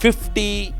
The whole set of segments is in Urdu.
50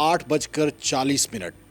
8:40।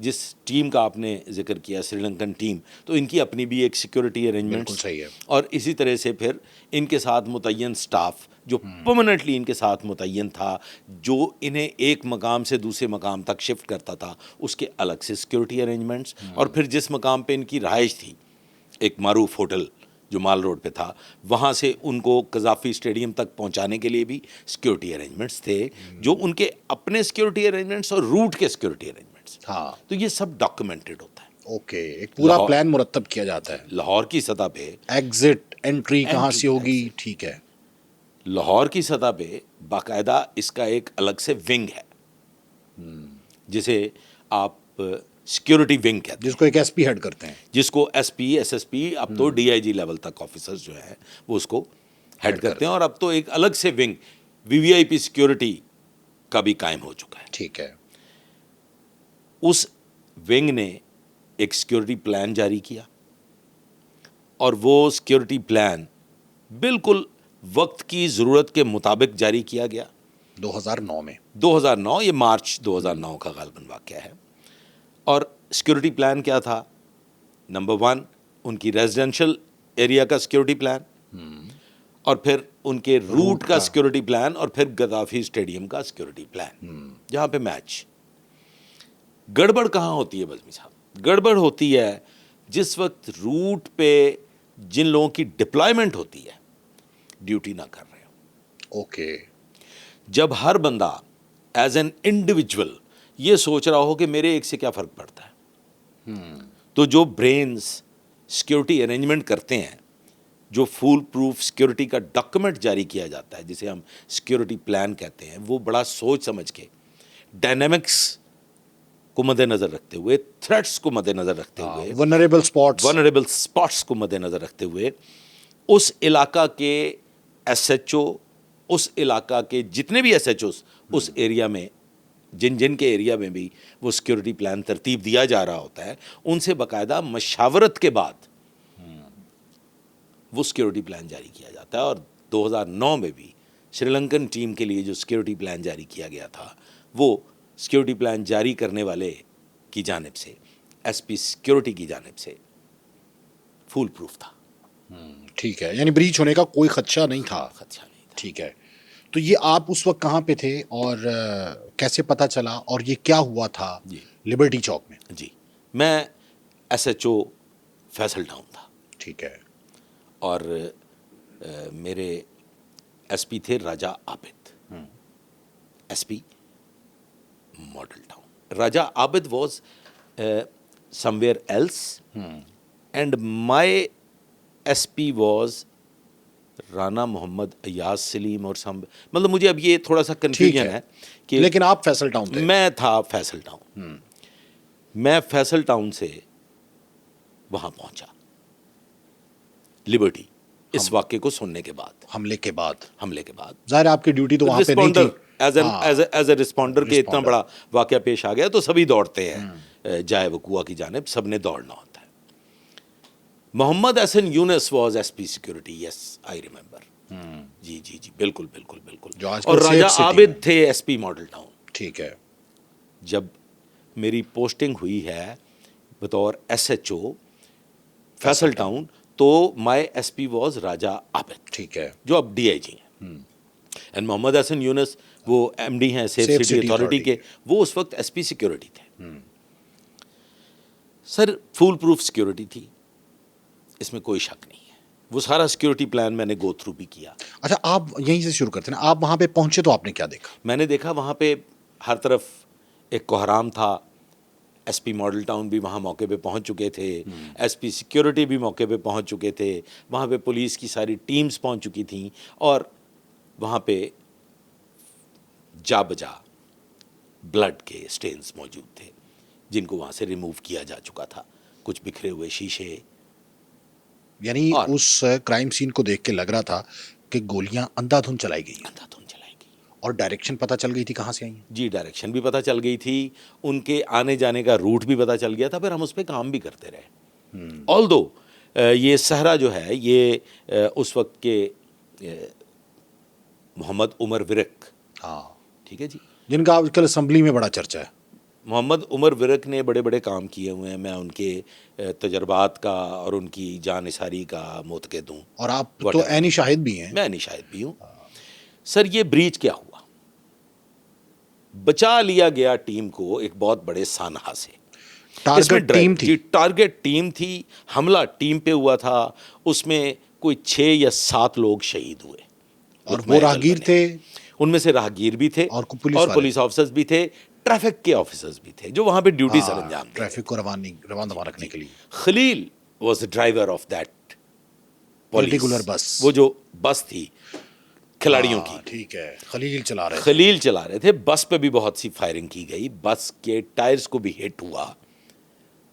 جس ٹیم کا آپ نے ذکر کیا سری لنکن ٹیم, تو ان کی اپنی بھی ایک سیکورٹی ارینجمنٹس, صحیح ہے. اور اسی طرح سے پھر ان کے ساتھ متعین سٹاف جو پرماننٹلی ان کے ساتھ متعین تھا, جو انہیں ایک مقام سے دوسرے مقام تک شفٹ کرتا تھا, اس کے الگ سے سیکورٹی ارینجمنٹس, اور پھر جس مقام پہ ان کی رہائش تھی, ایک معروف ہوٹل جو مال روڈ پہ تھا, وہاں سے ان کو قذافی اسٹیڈیم تک پہنچانے کے لیے بھی سیکورٹی ارینجمنٹس تھے, جو ان کے اپنے سیکورٹی ارینجمنٹس اور روٹ کے سیکورٹی ارینجمنٹس. ہاں, تو یہ سب ڈاکومنٹڈ ہوتا ہے. اوکے, ایک پورا پلان مرتب کیا جاتا ہے. لاہور کی سطح پہ ایگزٹ انٹری کہاں سے ہوگی, ٹھیک ہے. لاہور کی سطح پہ باقاعدہ اس کا ایک الگ سے ونگ ہے, جسے آپ سیکورٹی ونگ کہتے ہیں, جس کو ایک ایس پی ہیڈ کرتے ہیں, جس کو ایس پی, ایس ایس پی, اب تو ڈی آئی جی لیول تک آفیسرز جو ہیں وہ اس کو ہیڈ کرتے ہیں, اور اب تو ایک الگ سے ونگ وی وی آئی پی سیکورٹی کا بھی قائم ہو چکا ہے. ٹھیک ہے. اس ونگ نے ایک سیکورٹی پلان جاری کیا, اور وہ سیکورٹی پلان بالکل وقت کی ضرورت کے مطابق جاری کیا گیا 2009 میں. 2009, یہ مارچ 2009 کا غالباً واقعہ ہے. اور سیکورٹی پلان کیا تھا؟ نمبر 1 ان کی ریزیڈینشل ایریا کا سیکورٹی پلان, اور پھر ان کے روٹ کا سیکورٹی پلان, اور پھر غدافی اسٹیڈیم کا سیکورٹی پلان, جہاں پہ میچ. گڑبڑ کہاں ہوتی ہے بزمی صاحب؟ گڑبڑ ہوتی ہے جس وقت روٹ پہ جن لوگوں کی ڈپلائمنٹ ہوتی ہے ڈیوٹی نہ کر رہے ہو. اوکے. جب ہر بندہ ایز این انڈیویجول یہ سوچ رہا ہو کہ میرے ایک سے کیا فرق پڑتا ہے, تو جو برینز سیکورٹی ارینجمنٹ کرتے ہیں, جو فول پروف سیکورٹی کا ڈاکومنٹ جاری کیا جاتا ہے جسے ہم سیکورٹی پلان کہتے ہیں, وہ بڑا سوچ سمجھ کے ڈائنامکس کو مد نظر رکھتے ہوئے, تھریٹس کو مد نظر رکھتے ہوئے, ونریبل اسپاٹس کو مد نظر رکھتے ہوئے, اس علاقہ کے ایس ایچ او, اس علاقہ کے جتنے بھی ایس ایچ اوز اس ایریا میں, جن کے ایریا میں بھی وہ سیکورٹی پلان ترتیب دیا جا رہا ہوتا ہے, ان سے باقاعدہ مشاورت کے بعد وہ سیکورٹی پلان جاری کیا جاتا ہے. اور 2009 میں بھی سری لنکن ٹیم کے لیے جو سیکورٹی پلان جاری کیا گیا تھا, وہ سیکورٹی پلان جاری کرنے والے کی جانب سے, ایس پی سیکورٹی کی جانب سے فول پروف تھا. ٹھیک ہے, یعنی بریچ ہونے کا کوئی خدشہ نہیں تھا. خدشہ نہیں تھا. ٹھیک ہے. تو یہ آپ اس وقت کہاں پہ تھے اور کیسے پتہ چلا, اور یہ کیا ہوا تھا لبرٹی چوک میں؟ جی, میں S H O Faisal Town تھا. ٹھیک ہے. اور میرے ایس پی تھے Raja Abid, S P Model Town. Raja Abid was somewhere else, and my S P was Rana Muhammad Ayaz Saleem اور سم, مطلب مجھے اب یہ تھوڑا سا کنفیوژن ہے کہ, لیکن آپ فیصل ٹاؤن تھے. میں تھا فیصل ٹاؤن. میں فیصل ٹاؤن سے وہاں پہنچا لبرٹی اس واقعے کو سننے کے بعد, حملے کے بعد. ظاہر آپ کی ڈیوٹی تو وہاں پہ نہیں تھی. ایز اے رسپونڈر کے اتنا بڑا واقعہ پیش آ گیا تو سبھی دوڑتے ہیں جائے وقوع کی جانب, سب نے دوڑنا ہوتا ہے. Muhammad Hassan Younis was S P security, yes I remember. جی جی جی, بالکل بالکل بالکل. اور راجہ عابد تھے ایس پی ماڈل ٹاؤن. ٹھیک ہے. جب میری پوسٹنگ ہوئی ہے بطور S H O Faisal Town, تو مائی ایس پی واز راجہ عابد. ٹھیک ہے. جو اب ڈی آئی جی ہیں. اینڈ محمد حسن یونس وہ ایم ڈی ہیں سیف سٹی اتھارٹی کے, وہ اس وقت ایس پی سیکورٹی تھے. سر فول پروف سیکورٹی تھی, اس میں کوئی شک نہیں ہے. وہ سارا سیکورٹی پلان میں نے گو تھرو بھی کیا. اچھا, آپ یہیں سے شروع کرتے ہیں. آپ وہاں پہ پہنچے تو آپ نے کیا دیکھا؟ میں نے دیکھا وہاں پہ ہر طرف ایک کوہرام تھا. ایس پی ماڈل ٹاؤن بھی وہاں موقع پہ پہنچ چکے تھے, ایس پی سیکورٹی بھی موقع پہ پہنچ چکے تھے, وہاں پہ پولیس کی ساری ٹیمز پہنچ چکی تھیں, اور وہاں پہ جا بجا بلڈ کے سٹینز موجود تھے جن کو وہاں سے ریموو کیا جا چکا تھا. کچھ بکھرے ہوئے شیشے. یعنی اس کرائم سین کو دیکھ کے لگ رہا تھا کہ گولیاں اندھا دھند چلائی گئی. اور ڈائریکشن پتہ چل گئی تھی کہاں سے آئی ہیں؟ جی, ڈائریکشن بھی پتہ چل گئی تھی, ان کے آنے جانے کا روٹ بھی پتہ چل گیا تھا. پھر ہم اس پہ کام بھی کرتے رہے. آلدو یہ صحرا جو ہے یہ اس وقت کے محمد عمر ورک, ہاں ٹھیک ہے جی, جن کا آج کل اسمبلی میں بڑا چرچا ہے. محمد عمر ورک نے بڑے بڑے کام کیے ہوئے ہیں, میں ان کے تجربات کا اور ان کی جانثاری کا معتقد ہوں. اور آپ تو عینی شاہد بھی ہیں. میں عینی شاہد بھی ہوں. سر یہ بریچ کیا ہوا؟ بچا لیا گیا ٹیم کو ایک بہت بڑے سانحہ سے. ٹارگٹ ٹیم تھی. ٹارگٹ ٹیم تھی, حملہ ٹیم پہ ہوا تھا, اس میں کوئی 6 یا 7 لوگ شہید ہوئے. اور وہ راہگیر تھے, ان میں سے راہگیر بھی تھے اور پولیس آفیسرز بھی تھے, ٹریفک کے آفیسرز بھی تھے جو وہاں پہ ڈیوٹی سر انجام دے. ٹریفک کو رواں دوا رکھنے کے لیے. Khalil was the driver of that particular bus. وہ جو بس تھی کھلاڑیوں کی, ٹھیک ہے, خلیل چلا رہے تھے. بس پہ بھی بہت سی فائرنگ کی گئی, بس کے ٹائرز کو بھی ہٹ ہوا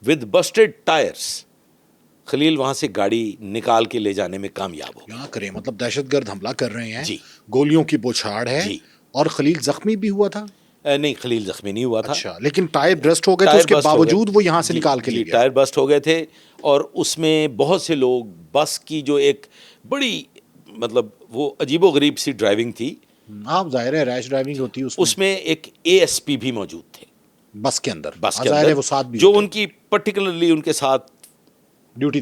ود بسٹڈ ٹائرز. خلیل وہاں سے گاڑی نکال کے لے جانے میں کامیاب ہو. کیا کریں, مطلب دہشت گرد حملہ کر رہے ہیں, جی, گولیوں کی بوچھاڑ ہے, جی, اور خلیل زخمی بھی ہوا تھا. نہیں, خلیل زخمی نہیں ہوا تھا. اچھا, لیکن ٹائر برسٹ ہو گئے تھے, اس کے باوجود وہ یہاں سے نکال کے لے گیا. ٹائر برسٹ ہو گئے تھے, اور اس میں بہت سے لوگ, بس کی جو ایک بڑی مطلب وہ عجیب و غریب سی ڈرائیونگ تھی. ہاں, ظاہر ہے ریش ڈرائیونگ ہوتی ہے اس میں. ایک ASP بھی موجود تھے بس کے اندر, ظاہر ہے وہ ساتھ بھی, جو ان کی پرٹیکولرلی ان کے ساتھ ڈیوٹی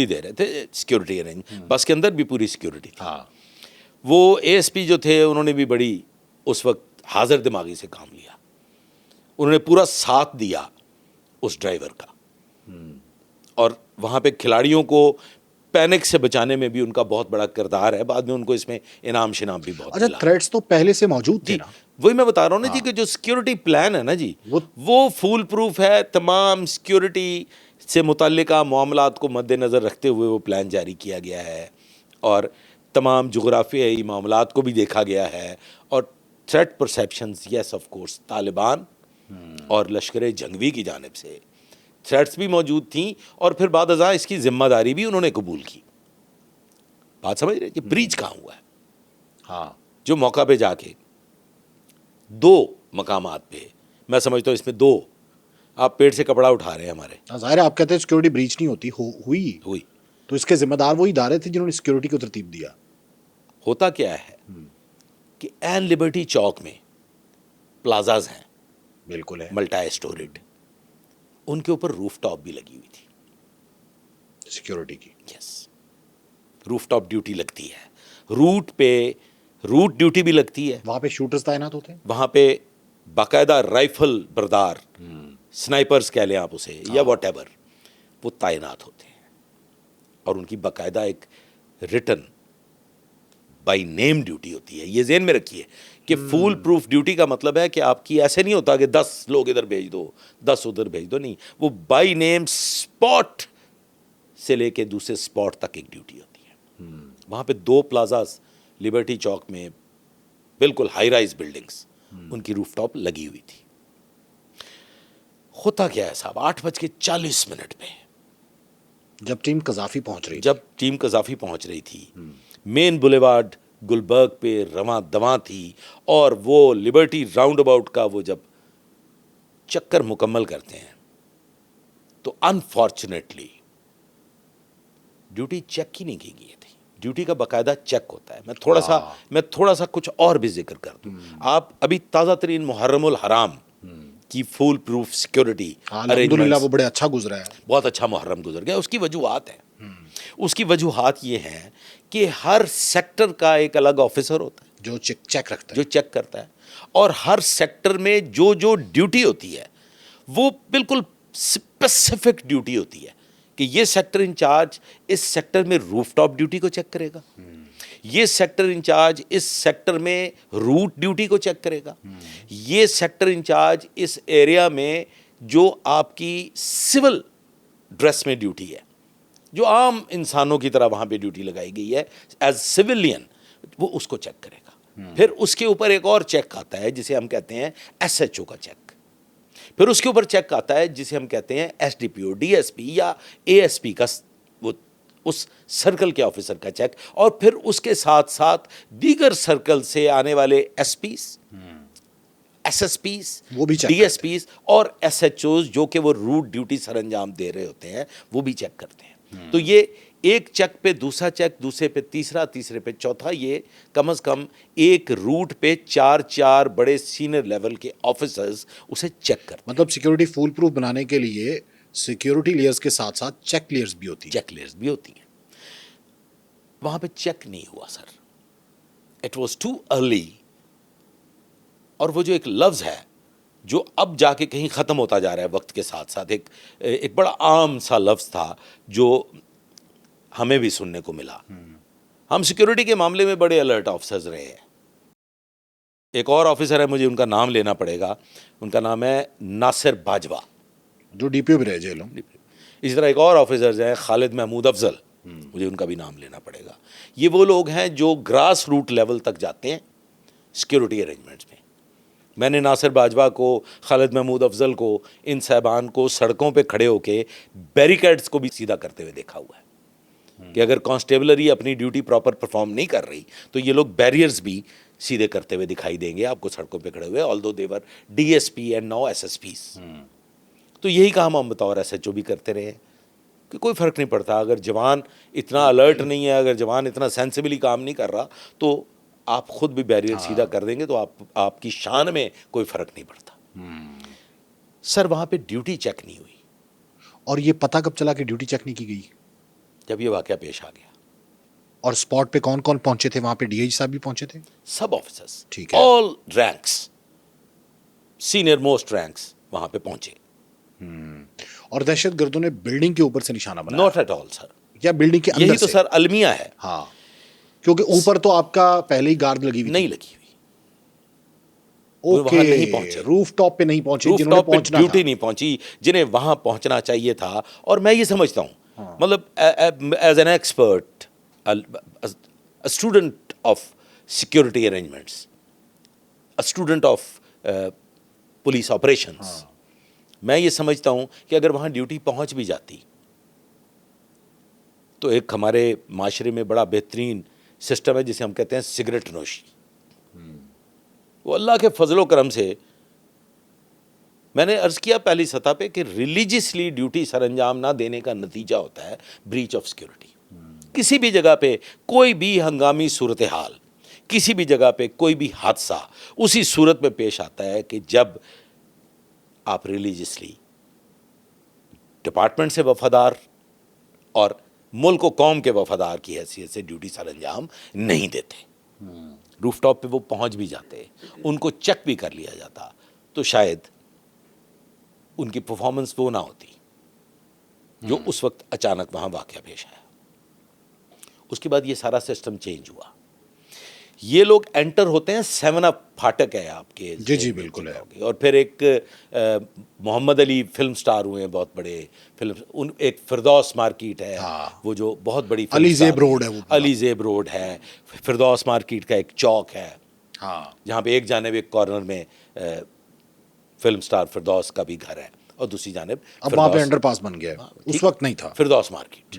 دے رہے تھے, سیکورٹی ارینج. بس کے اندر بھی پوری سیکورٹی تھی. ہاں, وہ ASP جو تھے انہوں نے بھی بڑی اس وقت حاضر دماغی سے کام لیا. انہوں نے پورا ساتھ دیا اس ڈرائیور کا, اور وہاں پہ کھلاڑیوں کو پینک سے بچانے میں بھی ان کا بہت بڑا کردار ہے. بعد میں ان کو اس میں انعام شنام بھی بہت. اچھا, تھریٹس تو پہلے سے موجود تھے نا. وہی میں بتا رہا ہوں نا جی, کہ جو سیکورٹی پلان ہے نا جی, وہ فول پروف ہے. تمام سیکورٹی سے متعلقہ معاملات کو مد نظر رکھتے ہوئے وہ پلان جاری کیا گیا ہے, اور تمام جغرافیائی معاملات کو بھی دیکھا گیا ہے. اور threat perceptions, yes of course, Taliban اور لشکر جنگوی کی جانب سے تھریٹس بھی موجود تھیں, اور پھر بعد ازاں اس کی ذمہ داری بھی انہوں نے قبول کی. بات سمجھ رہے کہ بریچ کہاں ہوا ہے؟ ہاں, جو موقع پہ جا کے 2 مقامات پہ, میں سمجھتا ہوں اس میں 2, آپ پیٹ سے کپڑا اٹھا رہے ہیں ہمارے. ظاہر ہے آپ کہتے ہیں سیکورٹی بریچ نہیں ہوتی, ہوئی تو اس کے ذمہ دار وہی ادارے تھے جنہوں نے سیکورٹی کو ترتیب دیا. ہوتا کیا ہے کہ این لبرٹی چوک میں پلازاز ہیں, بالکل ہے, ملٹی اسٹوریڈ, ان کے اوپر روف ٹاپ بھی لگی ہوئی تھی سیکورٹی کی. یس, روف ٹاپ ڈیوٹی لگتی ہے, روٹ ڈیوٹی بھی لگتی ہے. وہاں پہ شوٹرز تعینات ہوتے ہیں, وہاں پہ باقاعدہ رائفل بردار, سنائپرز کہہ لیں آپ اسے, یا واٹ ایور, وہ تعینات ہوتے ہیں, اور ان کی باقاعدہ ایک ریٹن بائی نیم ڈیوٹی ہوتی ہے. یہ ذہن میں رکھیے کہ فول پروف ڈیوٹی کا مطلب ہے کہ آپ کی ایسے نہیں ہوتا کہ 10 لوگ ادھر بھیج دو, 10 ادھر بھیج دو, نہیں, وہ بائی نیم اسپاٹ سے لے کے دوسرے اسپاٹ تک ایک ڈیوٹی ہوتی ہے. وہاں پہ 2 پلازاز لبرٹی چوک میں, بالکل ہائی رائز بلڈنگز, ان کی روف ٹاپ لگی ہوئی تھی. ہوتا کیا ہے صاحب, 8:40 پہ جب ٹیم قذافی پہنچ رہی تھی, مین بولیوارڈ گلبرگ پہ رواں دواں تھی, اور وہ لبرٹی راؤنڈ اباؤٹ کا وہ جب چکر مکمل کرتے ہیں تو انفارچونیٹلی ڈیوٹی چیک ہی نہیں کی گئی تھی. ڈیوٹی کا باقاعدہ چیک ہوتا ہے. میں تھوڑا سا کچھ اور بھی ذکر کر دوں. آپ ابھی تازہ ترین محرم الحرام کی فول پروف سیکورٹی الحمدللہ وہ بڑے اچھا گزرا ہے, بہت اچھا محرم گزر گیا. اس کی وجوہات ہیں, اس کی وجوہات یہ ہیں کہ ہر سیکٹر کا ایک الگ آفیسر ہوتا ہے جو چیک رکھتا ہے, جو چیک کرتا ہے, اور ہر سیکٹر میں جو ڈیوٹی ہوتی ہے وہ بالکل اسپیسیفک ڈیوٹی ہوتی ہے کہ یہ سیکٹر انچارج اس سیکٹر میں روف ٹاپ ڈیوٹی کو چیک کرے گا, یہ سیکٹر انچارج اس سیکٹر میں روٹ ڈیوٹی کو چیک کرے گا, یہ سیکٹر انچارج اس ایریا میں جو آپ کی سول ڈریس میں ڈیوٹی ہے, جو عام انسانوں کی طرح وہاں پہ ڈیوٹی لگائی گئی ہے ایز سویلین, وہ اس کو چیک کرے گا. پھر اس کے اوپر ایک اور چیک آتا ہے جسے ہم کہتے ہیں SHO کا چیک. پھر اس کے اوپر چیک آتا ہے جسے ہم کہتے ہیں SDPO, DSP یا ASP کا, وہ اس سرکل کے آفیسر کا چیک. اور پھر اس کے ساتھ ساتھ دیگر سرکل سے آنے والے SPs, SSPs, DSPs اور SHOs جو کہ وہ روٹ ڈیوٹی سر انجام دے رہے ہوتے ہیں, وہ بھی چیک کرتے ہیں. تو یہ ایک چیک پہ دوسرا چیک، دوسرے پہ تیسرا، تیسرے پہ چوتھا، یہ کم از کم ایک روٹ پہ 4 بڑے سینئر لیول کے آفیسرز اسے چیک کرتے مطلب سیکیورٹی فول پروف بنانے کے لیے سیکیورٹی لیئرز کے ساتھ ساتھ چیک لیئرز بھی ہوتی ہیں. چیک لیئرز بھی ہوتی ہیں. وہاں پہ چیک نہیں ہوا sir. It was too early. اور وہ جو ایک لفظ ہے جو اب جا کے کہیں ختم ہوتا جا رہا ہے وقت کے ساتھ ساتھ، ایک بڑا عام سا لفظ تھا جو ہمیں بھی سننے کو ملا. ہم سیکیورٹی کے معاملے میں بڑے الرٹ آفیسرز رہے ہیں. ایک اور آفیسر ہے، مجھے ان کا نام لینا پڑے گا، ان کا نام ہے ناصر باجوہ، جو ڈی پی او بھی رہے جیلوں. اسی طرح ایک اور آفیسرز ہیں خالد محمود افضل، مجھے ان کا بھی نام لینا پڑے گا. یہ وہ لوگ ہیں جو گراس روٹ لیول تک جاتے ہیں سیکیورٹی ارینجمنٹس میں. میں نے ناصر باجوہ کو، خالد محمود افضل کو، ان صاحبان کو سڑکوں پہ کھڑے ہو کے بیریکیڈز کو بھی سیدھا کرتے ہوئے دیکھا ہوا ہے کہ اگر کانسٹیبلری اپنی ڈیوٹی پراپر پرفارم نہیں کر رہی تو یہ لوگ بیریئرز بھی سیدھے کرتے ہوئے دکھائی دیں گے آپ کو سڑکوں پہ کھڑے ہوئے، although they were D S P and now S S Ps. تو یہی کام ہم بطور ایس ایچ او بھی کرتے رہے کہ کوئی فرق نہیں پڑتا. اگر جوان اتنا الرٹ نہیں ہے، اگر جوان اتنا سینسیبلی کام نہیں کر رہا تو آپ خود بھی بیریئر سیدھا کر دیں گے تو آپ کی شان میں کوئی فرق نہیں پڑتا. سر وہاں پہ ڈیوٹی چیک نہیں ہوئی. اور یہ پتہ کب چلا کہ ڈیوٹی چیک نہیں کی گئی؟ جب یہ واقعہ پیش آ گیا. اور اسپاٹ پہ کون کون پہنچے تھے؟ وہاں پہ ڈی ایچ صاحب بھی پہنچے تھے، سب آفیسرز، ٹھیک ہے، آل رینکس، سینئر موسٹ رینکس وہاں پہ پہنچے. اور دہشت گردوں نے بلڈنگ کے اوپر سے نشانہ بنایا؟ ناٹ ایٹ آل سر. یا بلڈنگ کے اندر یہی تو سے؟ سر المیہ ہے. ہاں، کیونکہ اوپر تو آپ کا پہلے ہی گارڈ لگی ہوئی نہیں لگی ہوئی. اوکے، وہاں نہیں پہنچے، روف ٹاپ پہ نہیں پہنچے، روف جنہوں نے ٹاپ پہ پہنچنا ڈیوٹی تھا. نہیں پہنچی جنہیں وہاں پہنچنا چاہیے تھا. اور میں یہ سمجھتا ہوں، مطلب as an expert, student of security arrangements, student of police operations, میں یہ سمجھتا ہوں کہ اگر وہاں ڈیوٹی پہنچ بھی جاتی تو ایک ہمارے معاشرے میں بڑا بہترین سسٹم ہے جسے ہم کہتے ہیں سگریٹ نوشی. وہ اللہ کے فضل و کرم سے، میں نے عرض کیا پہلی سطح پہ کہ ریلیجیسلی ڈیوٹی سر انجام نہ دینے کا نتیجہ ہوتا ہے بریچ آف سیکورٹی. کسی بھی جگہ پہ کوئی بھی ہنگامی صورتحال، کسی بھی جگہ پہ کوئی بھی حادثہ اسی صورت میں پیش آتا ہے کہ جب آپ ریلیجیسلی ڈپارٹمنٹ سے وفادار اور ملک و قوم کے وفادار کی حیثیت سے ڈیوٹی سر انجام نہیں دیتے. روف ٹاپ پہ وہ پہنچ بھی جاتے، ان کو چیک بھی کر لیا جاتا تو شاید ان کی پرفارمنس وہ نہ ہوتی جو اس وقت اچانک وہاں واقعہ پیش آیا. اس کے بعد یہ سارا سسٹم چینج ہوا. یہ لوگ انٹر ہوتے ہیں 7 اپ پھاٹک ہے آپ کے، جی بالکل ہے. اور پھر ایک محمد علی فلم سٹار ہوئے ہیں بہت بڑے فلم، ایک فردوس مارکیٹ ہے وہ جو بہت بڑی علی زیب روڈ ہے، وہ علی زیب روڈ ہے. فردوس مارکیٹ کا ایک چوک ہے جہاں پہ ایک جانب ایک کارنر میں فلم سٹار فردوس کا بھی گھر ہے اور دوسری جانب اب وہاں پہ انڈر پاس بن گیا ہے، اس وقت نہیں تھا. فردوس مارکیٹ،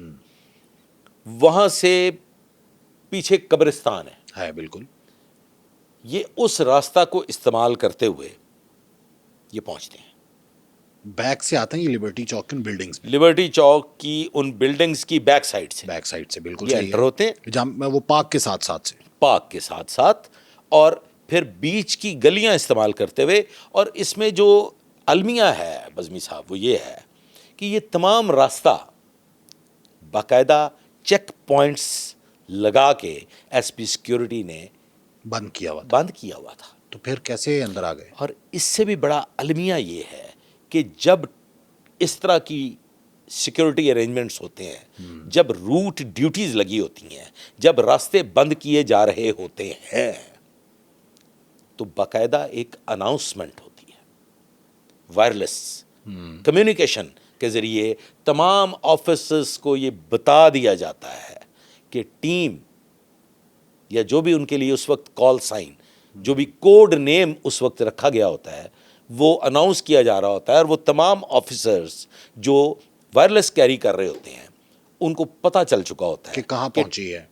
وہاں سے پیچھے قبرستان ہے بالکل. یہ اس راستہ کو استعمال کرتے ہوئے یہ پہنچتے ہیں. بیک سے آتے ہیں یہ لبرٹی چوک کی بلڈنگز، لبرٹی چوک کی ان بلڈنگز کی بیک سائڈ سے، بیک سائڈ سے بالکل یہ صحیح انٹر ہوتے ہیں جہاں وہ پارک کے ساتھ ساتھ سے، پارک کے ساتھ ساتھ، اور پھر بیچ کی گلیاں استعمال کرتے ہوئے. اور اس میں جو المیہ ہے بزمی صاحب وہ یہ ہے کہ یہ تمام راستہ باقاعدہ چیک پوائنٹس لگا کے ایس پی سیکورٹی نے بند کیا ہوا تھا. تو پھر کیسے اندر آ گئے؟ اور اس سے بھی بڑا المیہ یہ ہے کہ جب اس طرح کی سیکورٹی ارینجمنٹس ہوتے ہیں، جب روٹ ڈیوٹیز لگی ہوتی ہیں، جب راستے بند کیے جا رہے ہوتے ہیں تو باقاعدہ ایک اناؤنسمنٹ ہوتی ہے وائرلیس کمیونیکیشن کے ذریعے تمام آفیسرز کو یہ بتا دیا جاتا ہے کہ ٹیم یا جو بھی ان کے لیے اس وقت کال سائن، جو بھی کوڈ نیم اس وقت رکھا گیا ہوتا ہے وہ اناؤنس کیا جا رہا ہوتا ہے. اور وہ تمام آفیسرز جو وائرلیس کیری کر رہے ہوتے ہیں ان کو پتہ چل چکا ہوتا ہے کہ کہاں پہنچی ہے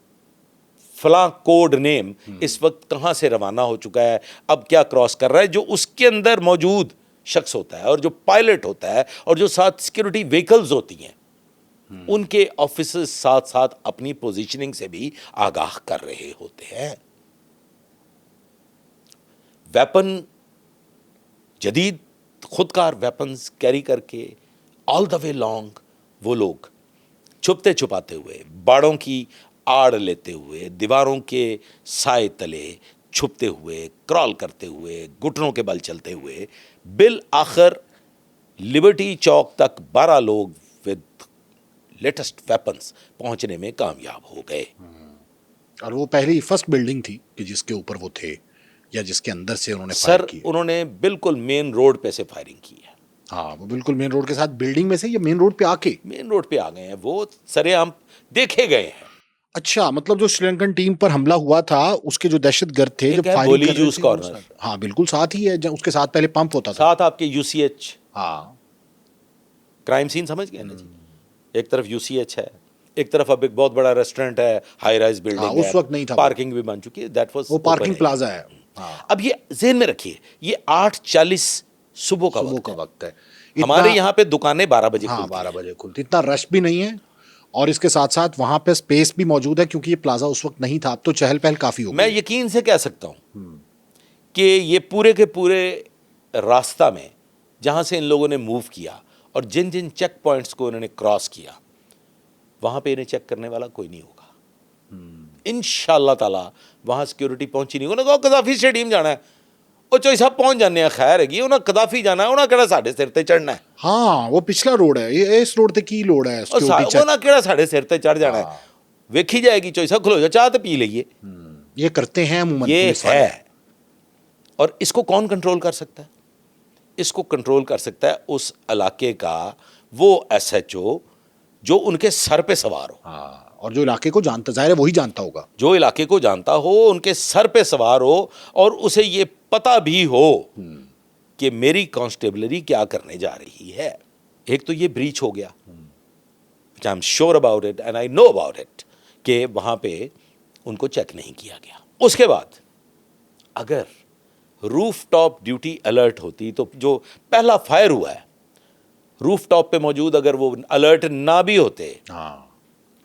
فلاں کوڈ نیم اس وقت کہاں سے روانہ ہو چکا ہے، اب کیا کراس کر رہا ہے. جو اس کے اندر موجود شخص ہوتا ہے اور جو پائلٹ ہوتا ہے اور جو ساتھ سیکورٹی وہیکلز ہوتی ہیں ان کے آفیسز ساتھ ساتھ اپنی پوزیشننگ سے بھی آگاہ کر رہے ہوتے ہیں. ویپن، جدید خودکار ویپنز کیری کر کے آل دا وے لانگ وہ لوگ چھپتے چھپاتے ہوئے، باڑوں کی آڑ لیتے ہوئے، دیواروں کے سائے تلے چھپتے ہوئے، کرال کرتے ہوئے، گھٹنوں کے بل چلتے ہوئے بالآخر لبرٹی چوک تک 12 لوگ ود لیٹسٹ ویپنز پہنچنے میں کامیاب ہو گئے. اور وہ پہلی فرسٹ بلڈنگ تھی کہ جس کے اوپر وہ تھے یا جس کے اندر سے انہوں نے سر فائر کی؟ انہوں نے بالکل مین روڈ پہ سے فائرنگ کی ہے. ہاں، وہ بالکل مین روڈ کے ساتھ بلڈنگ میں سے یا مین روڈ پہ آ کے؟ مین روڈ پہ آ گئے ہیں، وہ سرے عام دیکھے گئے ہیں. اچھا، مطلب جو سری لنکن ٹیم پر حملہ ہوا تھا اس کے جو دہشت گرد تھے جو ایک ہے فائرنگ بولی کر رہے جوس تھے، کارنر. ہاں بالکل ساتھ ہی ہے، اس کے ساتھ پہلے پمپ ہوتا تھا. ساتھ آپ کے یو سی ایچ ہاں کرائم سین سمجھ گئے نا جی. ایک طرف یو سی ایچ ہے، ایک طرف اب ایک بہت بڑا ریسٹورینٹ ہے، ہائی رائز بلڈنگ ہے، اس وقت نہیں تھا، پارکنگ بھی بن چکی ہے. دیٹ واز وہ پارکنگ پلازا ہے. ہاں، اب یہ ذہن میں رکھیے، یہ 8:40 صبح کا وقت ہے. ہمارے یہاں پہ دکانیں 12 بجے ہاں کھلتی 12 ہیں. بجے کھلتی، اتنا رش بھی نہیں ہے، اور اس کے ساتھ ساتھ وہاں پہ اسپیس بھی موجود ہے کیونکہ یہ پلازا اس وقت نہیں تھا. اب تو چہل پہل کافی ہو میں گئی. یقین سے کہہ سکتا ہوں کہ یہ پورے کے پورے راستہ میں جہاں سے ان لوگوں نے موو کیا اور جن جن چیک پوائنٹس کو انہوں نے کراس کیا، وہاں پہ انہیں چیک کرنے والا کوئی نہیں ہوگا. انشاءاللہ تعالی وہاں سیکیورٹی پہنچی نہیں. انہوں نے کہا قذافی اسٹیڈیم جانا ہے، وہ چوئی صاحب پہنچ جانے ہیں، خیر ہے، انہوں قذافی جانا ہے، انہوں کہڑا ساڑھے سر تے چڑھنا ہے. ہاں وہ پچھلا روڈ ہے، یہ اس روڈ تے کی لوڑ ہے اور سیکورٹی وہ چیک. نہ کہڑا ساڑھے سر تے چڑھ جانا ہے. ویکھی جائے گی، چوئی صاحب کھلو جا، چاہ تو پی لئیے. یہ کرتے ہیں عموماً یہ پولیس والے. ہے. اور اس کو کون کنٹرول کر سکتا ہے؟ اس کو کنٹرول کر سکتا ہے اس علاقے کا وہ ایس ایچ او جو ان کے سر پہ سوار ہو. ہاں، اور جو علاقے کو جانتا، ظاہر ہے وہی جانتا ہوگا. جو علاقے کو جانتا ہو، ان کے سر پہ سوار ہو، اور اسے یہ پتہ بھی ہو کہ میری کانسٹیبلری کیا کرنے جا رہی ہے. ایک تو یہ بریچ ہو گیا، which I'm sure about it and I know about it، کہ وہاں پہ ان کو چیک نہیں کیا گیا. اس کے بعد اگر روف ٹاپ ڈیوٹی الرٹ ہوتی تو جو پہلا فائر ہوا ہے روف ٹاپ پہ موجود، اگر وہ الرٹ نہ بھی ہوتے ہاں،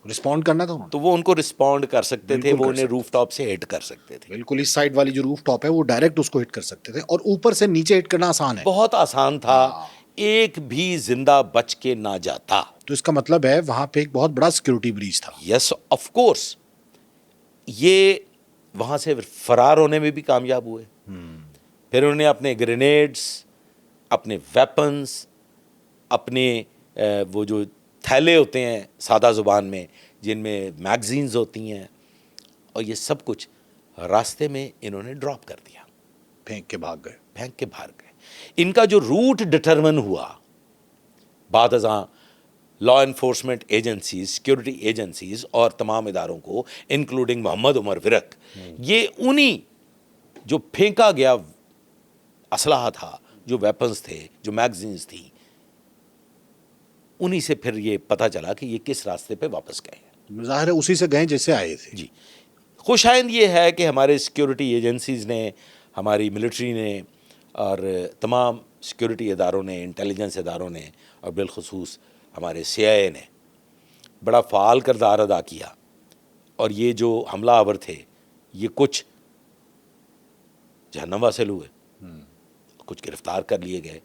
رسپونڈ کرنا تھا انہوں نے. تو وہ ان کو رسپونڈ کر سکتے تھے، بالکل وہ کر انہیں سکتے روف ٹاپ سے ہٹ کر سکتے تھے. بالکل اس سائڈ والی جو روف ٹاپ ہے وہ ڈائریکٹ اس کو ہٹ کر سکتے تھے، اور اوپر سے نیچے ہٹ کرنا آسان ہے. بہت آسان تھا، ایک بھی زندہ بچ کے نہ جاتا. تو اس کا مطلب ہے وہاں پہ ایک بہت بڑا سیکورٹی بریچ تھا. Yes of course. یہ وہاں سے فرار ہونے میں بھی کامیاب ہوئے. پھر انہوں نے اپنے گرینیڈز، اپنے ویپنز، اپنے وہ جو تھیلے ہوتے ہیں سادہ زبان میں جن میں میگزینز ہوتی ہیں، اور یہ سب کچھ راستے میں انہوں نے ڈراپ کر دیا، پھینک کے بھاگ گئے. پھینک کے باہر گئے. ان کا جو روٹ ڈٹرمن ہوا بعد ازاں law enforcement agencies, security agencies اور تمام اداروں کو انکلوڈنگ محمد عمر ورک، یہ انہی جو پھینکا گیا اسلحہ تھا، جو ویپنز تھے، جو میگزینز تھی، انہی سے پھر یہ پتہ چلا کہ یہ کس راستے پہ واپس گئے. ظاہر ہے اسی سے گئے جیسے آئے تھے. جی. خوشائند یہ ہے کہ ہمارے سیکورٹی ایجنسیز نے، ہماری ملٹری نے، اور تمام سیکورٹی اداروں نے، انٹیلیجنس اداروں نے، اور بالخصوص ہمارے سی آئی اے نے بڑا فعال کردار ادا کیا. اور یہ جو حملہ آور تھے یہ کچھ جہنم واصل ہوئے، کچھ گرفتار کر لیے گئے.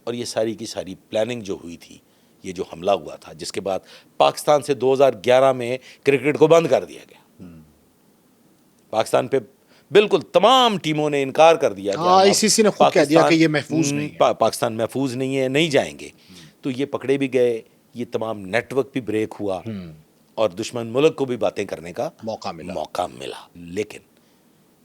اور یہ ساری کی ساری پلاننگ جو ہوئی تھی، یہ جو حملہ ہوا تھا جس کے بعد پاکستان سے 2011 میں کرکٹ کو بند کر دیا گیا. پاکستان پہ بالکل تمام ٹیموں نے انکار کر دیا کہ آئی سی سی نے خود کہہ دیا کہ یہ محفوظ نہیں ہے، پاکستان محفوظ نہیں ہے، نہیں جائیں گے. تو یہ پکڑے بھی گئے، یہ تمام نیٹ ورک بھی بریک ہوا، اور دشمن ملک کو بھی باتیں کرنے کا موقع ملا. لیکن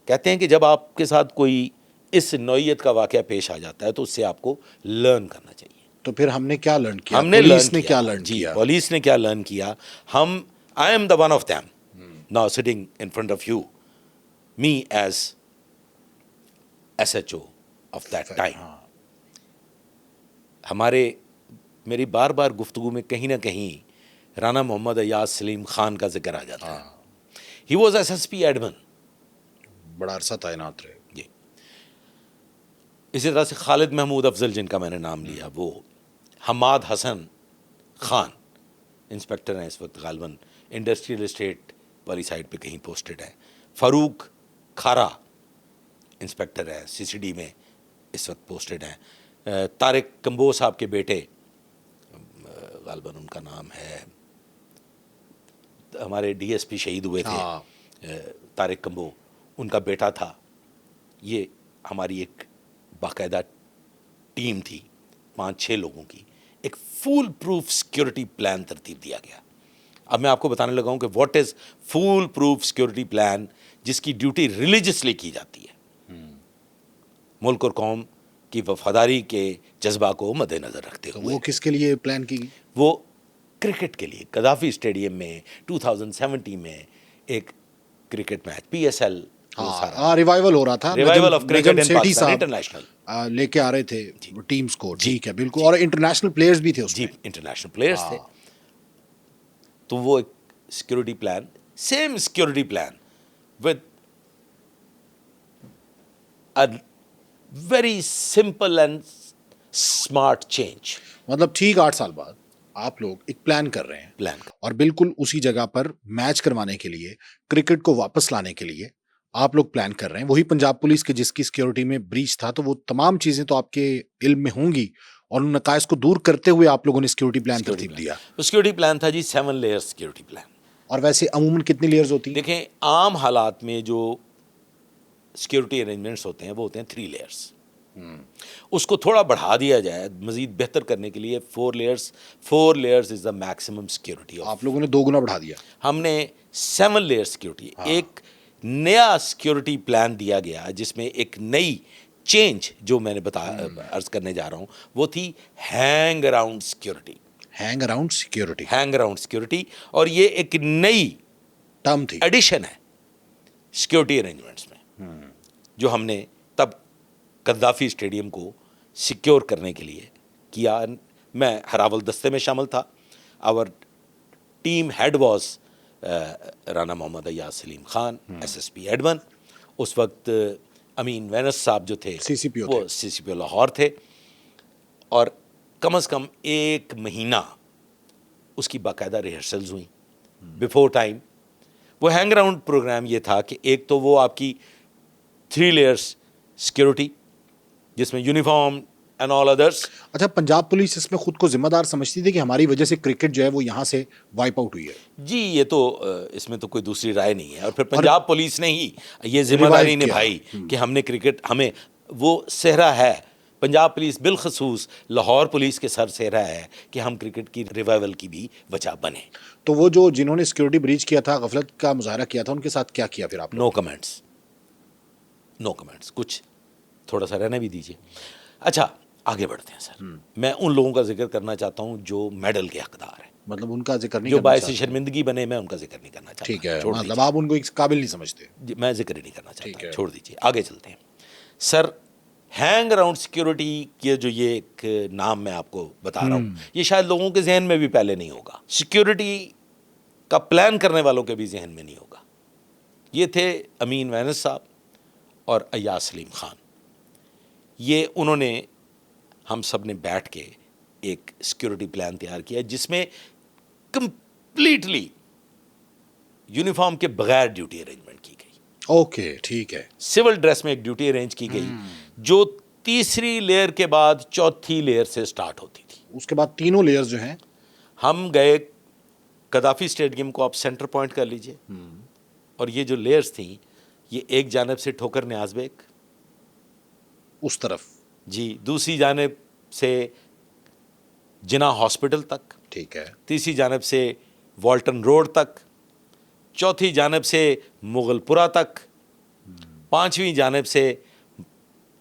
کہتے ہیں کہ جب آپ کے ساتھ کوئی اس نوعیت کا واقعہ پیش آ جاتا ہے تو اس سے آپ کو لرن کرنا چاہیے. تو پھر ہم نے کیا لرن کیا؟ ہم نے پولیس نے کیا لرن کیا؟ پولیس نے کیا لرن کیا؟ I am the one of them now sitting in front of you, me as S H O of that time. میری بار بار گفتگو میں کہیں نہ کہیں رانا محمد ایاز سلیم خان کا ذکر آ جاتا ہے. He was S S P admin, بڑا عرصہ تعینات رہے. جی. اسی طرح سے خالد محمود افضل جن کا میں نے نام لیا، وہ حماد حسن خان، انسپیکٹر ہیں اس وقت غالباً انڈسٹریل اسٹیٹ والی سائڈ پہ کہیں پوسٹڈ ہیں. فاروق کھارا انسپیکٹر ہے سی سی ڈی میں اس وقت پوسٹڈ ہیں. طارق کمبو صاحب کے بیٹے غالباً ان کا نام ہے, ہمارے ڈی ایس پی شہید ہوئے تھے طارق کمبو, ان کا بیٹا تھا. یہ ہماری ایک باقاعدہ ٹیم تھی 5-6 لوگوں کی, ایک فول پروف سیکیورٹی پلان ترتیب دیا گیا. اب میں آپ کو بتانے لگا ہوں کہ what is foolproof security plan, جس کی ڈیوٹی ریلیجسلی کی جاتی ہے ملک اور قوم کی وفاداری کے جذبہ کو مد نظر رکھتے ہوئے. وہ کس کے لیے پلان کی گئی؟ وہ کرکٹ کے لیے قذافی اسٹیڈیم میں 2017 میں ایک cricket match P S L revival ہو رہا تھا, revival of cricket in Sethi Pakistan صاحب انٹرنیشنل لے کے آ رہے تھے ٹیمز کو. ٹھیک ہے بالکل, اور انٹرنیشنل پلیئرز بھی تھے اس جی, میں. انٹرنیشنل پلیئرز تھے. تو وہ ایک security plan, same security plan with a very simple and smart change. مطلب ٹھیک 8 سال بعد آپ لوگ ایک پلان کر رہے ہیں, پلان اور بالکل اسی جگہ پر میچ کروانے کے لیے, کرکٹ کو واپس لانے کے لیے آپ لوگ پلان کر رہے ہیں. وہی پنجاب پولیس کے جس کی سیکیورٹی میں بریچ تھا, تو وہ تمام چیزیں تو آپ کے علم میں ہوں گی, اور ان نقائص کو دور کرتے ہوئے آپ لوگوں نے سیکیورٹی پلان ترتیب دیا. سیکورٹی پلان تھا جی 7 لیئر سیکورٹی پلان. اور ویسے عموماً کتنی لیئرز ہوتی ہیں؟ دیکھیں عام حالات میں جو سیکورٹی ارینجمنٹس ہوتے ہیں وہ ہوتے ہیں 3 لیئرس. اس کو تھوڑا بڑھا دیا جائے مزید بہتر کرنے کے لیے 4 layers. 4 layers is the maximum security. آپ لوگوں نے 2 گنا بڑھا دیا. ہم نے 7 لیئر سیکورٹی, ایک نیا سیکورٹی پلان دیا گیا جس میں ایک نئی چینج جو میں نے عرض کرنے جا رہا ہوں وہ تھی hang around security. Hang around security, hang around security, اور یہ ایک نئی ٹرم تھی, ایڈیشن ہے سیکورٹی ارینجمنٹس میں, جو ہم نے تب قذافی اسٹیڈیم کو سیکیور کرنے کے لیے کیا. میں ہراول دستے میں شامل تھا. Our team head was Rana Muhammad Ayaz Saleem Khan, S S P add 1. اس وقت امین وینس صاحب جو تھے سی سی پی او وہ سی سی پی او لاہور تھے, اور کم از کم 1 مہینہ اس کی باقاعدہ ریہرسلز ہوئیں بیفور ٹائم. وہ ہینگ اراؤنڈ پروگرام یہ تھا کہ ایک تو وہ آپ کی 3 لیئرس سیکورٹی جس میں یونیفارم اینڈ آل ادرس. اچھا, پنجاب پولیس اس میں خود کو ذمہ دار سمجھتی تھی کہ ہماری وجہ سے کرکٹ جو ہے وہ یہاں سے وائپ آؤٹ ہوئی ہے؟ جی, یہ تو اس میں تو کوئی دوسری رائے نہیں ہے. اور پھر پنجاب پولیس نے ہی یہ ذمہ داری نبھائی کہ ہم نے کرکٹ, ہمیں وہ صحرا ہے, پنجاب پولیس بالخصوص لاہور پولیس کے سر صحرا ہے کہ ہم کرکٹ کی ریوائول کی بھی وجہ بنے. تو وہ جو جنہوں نے سیکورٹی بریچ کیا تھا, غفلت کا مظاہرہ کیا تھا, ان کے ساتھ کیا کیا پھر آپ؟ نو کمنٹس, نو کمنٹس. کچھ تھوڑا سا رہنے بھی دیجیے. اچھا آگے بڑھتے ہیں سر. میں ان لوگوں کا ذکر کرنا چاہتا ہوں جو میڈل کے حقدار ہیں, مطلب ان کا ذکر نہیں جو کرنا باعث چاہتے؟ شرمندگی بنے, میں ان کا ذکر نہیں کرنا چاہتا. ٹھیک ہے, چھوڑ مطلب آپ ان کو ایک قابل نہیں سمجھتے. میں ذکر ہی نہیں کرنا چاہتا, ٹھیک ہے. چھوڑ دیجیے. آگے چلتے ہیں سر. ہینگ اراؤنڈ سیکورٹی کے جو یہ ایک نام میں آپ کو بتا رہا ہوں, یہ شاید لوگوں کے ذہن میں بھی پہلے نہیں ہوگا, سیکورٹی کا پلان کرنے والوں کے بھی ذہن میں نہیں ہوگا. یہ تھے امین وینس صاحب اور ایاز سلیم خان. یہ انہوں نے, ہم سب نے بیٹھ کے ایک سیکورٹی پلان تیار کیا جس میں کمپلیٹلی یونیفارم کے بغیر ڈیوٹی ارینجمنٹ کی گئی. اوکے ٹھیک ہے. سول ڈریس میں ایک ڈیوٹی ارینج کی گئی جو 3 لیئر کے بعد 4تھی لیئر سے سٹارٹ ہوتی تھی. اس کے بعد تینوں لیئرز جو ہیں, ہم گئے قذافی اسٹیڈیم کو, آپ سینٹر پوائنٹ کر لیجئے, اور یہ جو لیئرز تھیں یہ ایک جانب سے ٹھوکر نیاز بیگ اس طرف, جی, دوسری جانب سے جناح ہاسپٹل تک, ٹھیک ہے, تیسری جانب سے والٹن روڈ تک, چوتھی جانب سے مغل پورہ تک, 5ویں جانب سے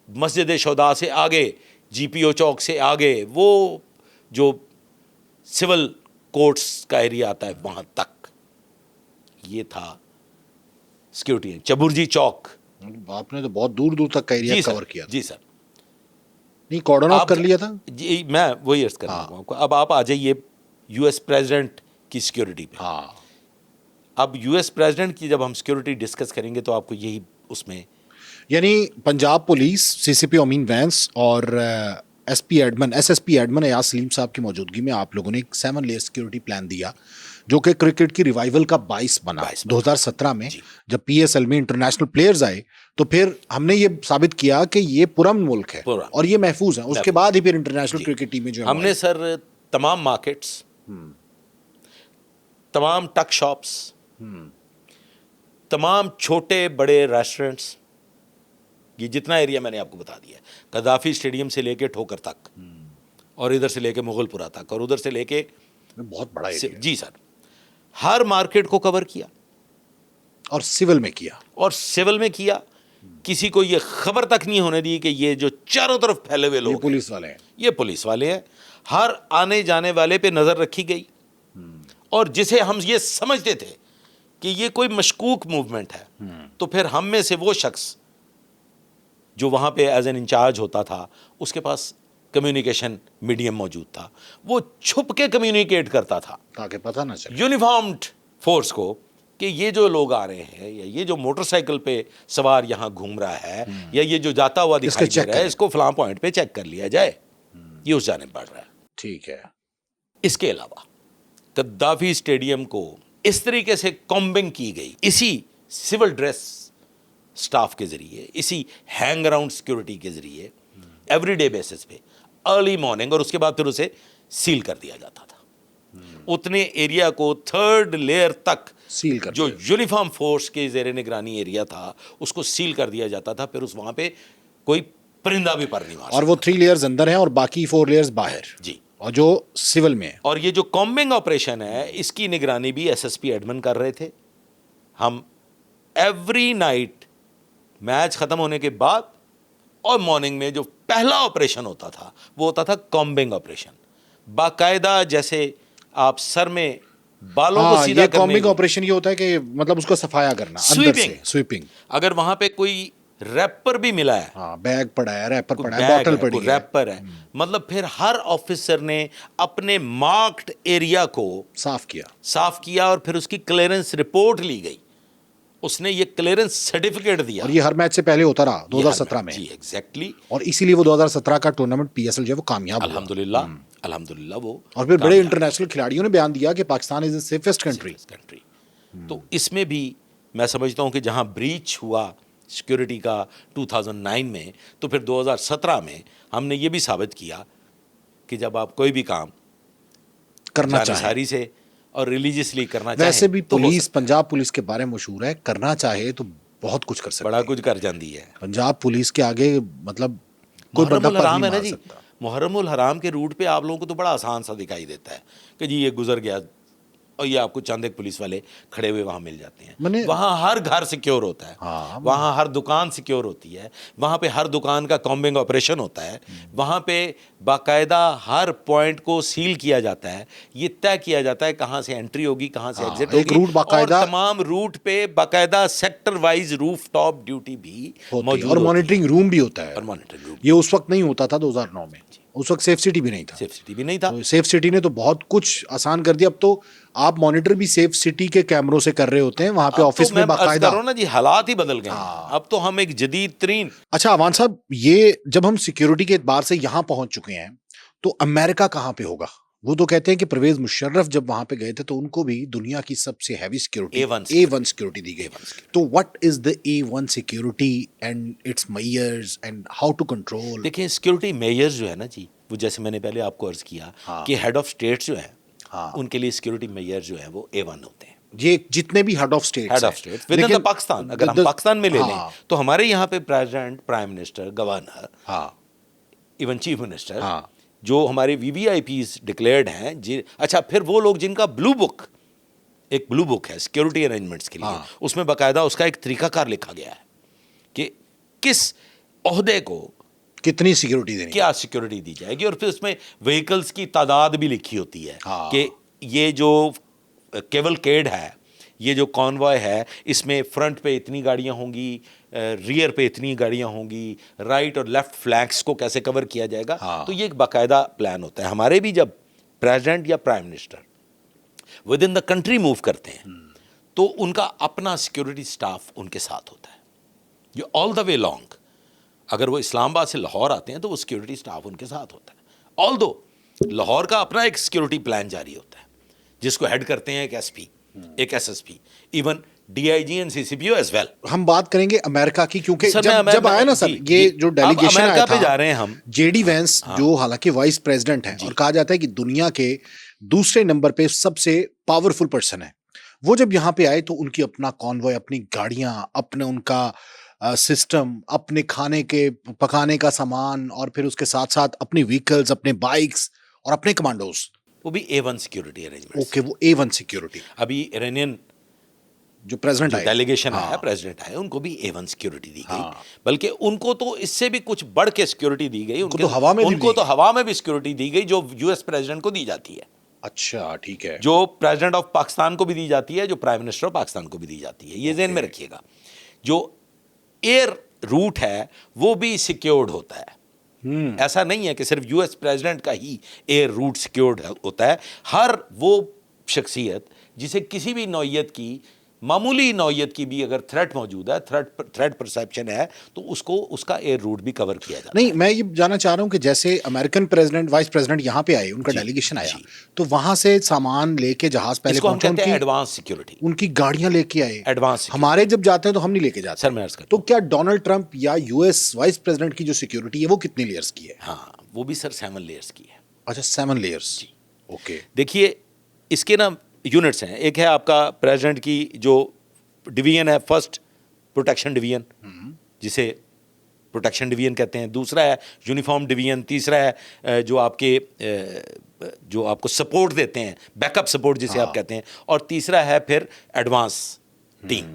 مسجد شہداء سے آگے, جی پی او چوک سے آگے, وہ جو سول کورٹس کا ایریا آتا ہے وہاں تک. یہ تھا سیکورٹی. چبرجی چوک, آپ نے تو بہت دور دور تک کا ایریا کور کیا. جی سر, نہیں کارڈن آف کر لیا تھا. جی میں وہی عرض کر رہا ہوں آپ کو. اب آپ آ جائیے یو ایس پریزیڈنٹ کی سیکورٹی پہ. ہاں, اب یو ایس پریزیڈنٹ کی جب ہم سیکورٹی ڈسکس کریں گے تو آپ کو یہی اس میں, یعنی پنجاب پولیس, سی سی پی امین وینس اور ایس پی ایڈمن ایاز سلیم صاحب کی موجودگی میں آپ لوگوں نے ایک 7 لیئر سیکیورٹی پلان دیا جو کہ کرکٹ کی ریوائیول کا باعث بنا 2017 میں جب پی ایس ایل میں انٹرنیشنل پلیئرز آئے تو پھر ہم نے یہ ثابت کیا کہ یہ پرامن ملک ہے اور یہ محفوظ ہے. اس کے بعد ہی پھر انٹرنیشنل کرکٹ ٹیمیں جو ہم نے سر تمام مارکیٹس، تمام ٹک شاپس، تمام چھوٹے بڑے ریسٹورنٹس، یہ جتنا ایریا میں نے آپ کو بتا دیا ہے، قذافی اسٹیڈیم سے لے کے ٹھوکر تک اور ادھر سے لے کے مغل پورہ تک اور ادھر سے لے کے بہت بڑا ایریا، جی سر، ہر مارکیٹ کو کور کیا اور سول میں کیا. کسی کو یہ خبر تک نہیں ہونے دی کہ یہ جو چاروں طرف پھیلے ہوئے لوگ یہ پولیس والے ہیں. ہر آنے جانے والے پہ نظر رکھی گئی اور جسے ہم یہ سمجھتے تھے کہ یہ کوئی مشکوک موومنٹ ہے تو پھر ہم میں سے وہ شخص جو وہاں پہ ایز این انچارج ہوتا تھا، اس کے پاس کمیونیکیشن میڈیم موجود تھا، وہ چھپ کے کمیونیکیٹ کرتا تھا تاکہ پتہ نہ چلے یونیفارمڈ فورس کو کہ یہ جو لوگ آ رہے ہیں یا یہ جو موٹر سائیکل پہ سوار یہاں گھوم رہا ہے یا یہ جو جاتا ہوا دکھائی دے رہا ہے، اس کو فلاں پوائنٹ پہ چیک کر لیا جائے، یہ اس جانب بڑھ رہا ہے. ٹھیک ہے. اس کے علاوہ قذافی اسٹیڈیم کو اس طریقے سے کامبنگ کی گئی اسی سول ڈریس سٹاف کے ذریعے، اسی ہینگ اراؤنڈ سیکورٹی کے ذریعے، ایوری ڈے بیسس پہ ارلی مارننگ، اور اس کے بعد پھر اسے سیل کر دیا جاتا تھا. اتنے ایریا کو 3rd لیئر تک سیل کر جو یونیفارم فورس کے زیر نگرانی ایریا تھا اس کو سیل کر دیا جاتا تھا. پھر اس وہاں پہ کوئی پرندہ بھی پر نہیں مار سکتا. اور وہ 3 لیئرز اندر ہیں اور باقی 4 لیئرز باہر، جی، اور جو سول میں ہے. اور یہ جو کامبنگ آپریشن ہے اس کی نگرانی بھی ایس ایس پی ایڈمن کر رہے تھے. ہم ایوری نائٹ میچ ختم ہونے کے بعد اور مارننگ میں جو پہلا آپریشن ہوتا تھا وہ ہوتا تھا کامبنگ آپریشن. باقاعدہ جیسے آپ سر میں بالوں کو سیدھا یہ کرنے، کامبنگ آپریشن یہ ہوتا ہے کہ مطلب اس کو صفایا کرنا اندر سے، سویپنگ. اگر وہاں پہ کوئی ریپر بھی ملا ہے، ہاں، بیگ پڑا ہے، ریپر پڑا ہے، بوٹل پڑی ہے، ریپر ہے، مطلب پھر ہر آفیسر نے اپنے مارکڈ ایریا کو صاف کیا اور پھر اس کی کلیئرنس رپورٹ لی گئی. اس نے یہ کلیئرنس سرٹیفکیٹ دیا اور یہ ہر میچ سے پہلے ہوتا رہا 2017 میں. جی ایگزیکٹلی. اور اسی لیے وہ 2017 کا ٹورنامنٹ پی ایس ایل جو ہے وہ کامیاب ہوا الحمدللہ وہ. اور پھر بڑے انٹرنیشنل کھلاڑیوں نے بیان دیا کہ پاکستان از دی سیفسٹ کنٹری. تو اس میں بھی میں سمجھتا ہوں کہ جہاں بریچ ہوا سیکورٹی کا 2009 میں، تو پھر 2017 میں ہم نے یہ بھی ثابت کیا کہ جب آپ کوئی بھی کام کرنا چاہیں ساری سے اور ریلیجیسلی کرنا چاہیں، ویسے بھی پولیس، پنجاب پولیس کے بارے میں مشہور ہے، کرنا چاہے تو بہت کچھ کر سکتے، بڑا کچھ کر جاندی ہے. پنجاب پولیس کے آگے مطلب کوئی محرم بندہ پر الحرام نہیں ہے نا مار جی، سکتا. محرم الحرام کے روٹ پہ آپ لوگوں کو تو بڑا آسان سا دکھائی دیتا ہے کہ جی یہ گزر گیا اور یہ آپ کو چند ایک پولیس والے کھڑے ہوئے وہاں مل جاتے ہیں. وہاں ہر گھر سیکیور ہوتا ہے، وہاں ہر دکان سیکیور ہوتی ہے، وہاں پہ ہر دکان کا کامبنگ آپریشن ہوتا ہے، وہاں پہ باقاعدہ ہر پوائنٹ کو سیل کیا جاتا ہے. یہ طے کیا جاتا ہے کہاں سے انٹری ہوگی، کہاں سے ایگزٹ ہوگی، اور تمام روٹ پہ باقاعدہ سیکٹر وائز روف ٹاپ ڈیوٹی بھی موجود اور مانیٹرنگ روم بھی ہوتا ہے. یہ یہ اس وقت نہیں ہوتا تھا 2009 میں، اس وقت سیف سٹی بھی نہیں تھا. سیف سٹی نے تو بہت کچھ آسان کر دیا. اب تو آپ مانیٹر بھی سیف سٹی کے کیمروں سے کر رہے ہوتے ہیں وہاں پہ آفس میں باقاعدہ. نا جی حالات ہی بدل گئے ہیں، اب تو ہم ایک جدید ترین. اچھا عوان صاحب، یہ جب ہم سیکیورٹی کے اعتبار سے یہاں پہنچ چکے ہیں تو امریکہ کہاں پہ ہوگا؟ وہ تو کہتے ہیں کہ پرویز مشرف جب وہاں پہ گئے تھے تو ان کو بھی دنیا کی سب سے ہیوی سیکیورٹی A1 سیکیورٹی دی گئی. تو what is the A1 security and its measures and how to control؟ دیکھیں سیکیورٹی میجرز جو ہے نا جی، وہ جیسے میں نے پہلے آپ کو عرض کیا کہ ہیڈ آف اسٹیٹس جو ہیں ان کے لیے سیکیورٹی میجر جو ہیں وہ A1 ہوتے ہیں. یہ جتنے بھی head of state within Pakistan, اگر ہم پاکستان میں لے لیں تو ہمارے یہاں پہ president, prime minister, governor, even chief minister, جو ہمارے وی وی آئی پیز ڈکلیئرڈ ہیں جی. اچھا پھر وہ لوگ جن کا بلو بک، ایک بلو بک ہے سیکیورٹی ارینجمنٹس کے لیے، اس میں باقاعدہ اس کا ایک طریقہ کار لکھا گیا ہے کہ کس عہدے کو کتنی سیکیورٹی دینی، کیا سیکیورٹی دی جائے گی. اور پھر اس میں وہیکلز کی تعداد بھی لکھی ہوتی ہے کہ یہ جو کیولکیڈ ہے، یہ جو کانوائے ہے، اس میں فرنٹ پہ اتنی گاڑیاں ہوں گی، ریئر پہ اتنی گاڑیاں ہوں گی، رائٹ اور لیفٹ فلینکس کو کیسے کور کیا جائے گا. تو یہ ایک باقاعدہ پلان ہوتا ہے. ہمارے بھی جب پریزیڈنٹ یا prime minister with in the country move کرتے ہیں تو ان کا اپنا سیکیورٹی سٹاف ان کے ساتھ ہوتا ہے جو آل دا وے لانگ اگر وہ اسلام آباد سے لاہور آتے ہیں تو وہ سیکیورٹی سٹاف ان کے ساتھ ہوتا ہے. آل دو لاہور کا اپنا ایک سیکیورٹی پلان جاری ہوتا ہے جس کو ہیڈ کرتے ہیں ایک ایس پی, ایک S S P, even D I G and C C P O as well. ہم بات کریں گے امریکہ کی, کیونکہ سر جب آیا نا سر یہ جو ڈیلیگیشن آیا امریکہ پہ تھا جا رہے ہیں ہم, جے ڈی وینس جو حالانکہ وائس پریزیڈنٹ ہیں اور کہا جاتا ہے کہ دنیا کے دوسرے نمبر پہ سب سے پاورفل پرسن ہے, وہ جب یہاں پہ آئے تو ان کی اپنا کانوائے, اپنی گاڑیاں, اپنے ان کا سسٹم, اپنے کھانے کے پکانے کا سامان, اور پھر اس کے ساتھ ساتھ اپنی وہیکلز, اپنے بائکس اور اپنے کمانڈوز, وہ بھی A1 سیکیورٹی ارینجمنٹ. اوکے, وہ A1 سیکیورٹی. ابھی ایرانین جو پریزیڈنٹ آئے, ڈیلیگیشن آیا, پریزیڈنٹ آئے, ان کو بھی A1 سیکیورٹی دی گئی, بلکہ ان کو تو اس سے بھی کچھ بڑھ کے سیکیورٹی دی گئی, ان کو تو ہوا میں بھی سیکیورٹی دی گئی جو یو ایس پریزیڈنٹ کو دی جاتی ہے. اچھا ٹھیک ہے, جو پریزیڈنٹ آف پاکستان کو بھی دی جاتی ہے, جو پرائم منسٹر آف پاکستان کو بھی دی جاتی ہے. یہ ذہن میں رکھیے گا. جو ایئر روٹ ہے وہ بھی سیکیورڈ ہوتا ہے. ایسا نہیں ہے کہ صرف یو ایس پریزیڈنٹ کا ہی ایئر روٹ سیکیورڈ ہوتا ہے. ہر وہ شخصیت جسے کسی بھی نوعیت کی, معمولی نوعیت کی بھی اگر تھریٹ موجود ہے, تھریٹ پرسیپشن ہے, تو اس کو اس کا ایئر روٹ بھی کور کیا جاتا ہے. نہیں, میں یہ جاننا چاہ رہا ہوں کہ جیسے امریکن پریزیڈنٹ, وائس پریزیڈنٹ یہاں پہ آئے, ان کا ڈیلیگیشن آیا, تو وہاں سے سامان لے کے جہاز پہلے پہنچا, کہتے ہیں ایڈوانس سیکیورٹی, ان کی گاڑیاں لے کے آئے. ایڈوانس ہمارے جب جاتے ہیں تو ہم نہیں لے کے جاتے. سر میں عرض کرتا تو کیا ڈونلڈ ٹرمپ یا یو ایس وائس پریزیڈنٹ کی جو سیکیورٹی ہے وہ کتنی لیئرز کی ہے؟ ہاں, وہ بھی سر 7 لیئرز کی ہے. اچھا 7 لیئرز. جی اوکے, دیکھیے اس کے نا یونٹس ہیں. ایک ہے آپ کا پریزیڈنٹ کی جو ڈویژن ہے, فرسٹ پروٹیکشن ڈویژن جسے پروٹیکشن ڈویژن کہتے ہیں, دوسرا ہے یونیفارم ڈویژن, تیسرا ہے جو آپ کے جو آپ کو سپورٹ دیتے ہیں, بیک اپ سپورٹ جسے آپ کہتے ہیں, اور تیسرا ہے پھر ایڈوانس ٹیم.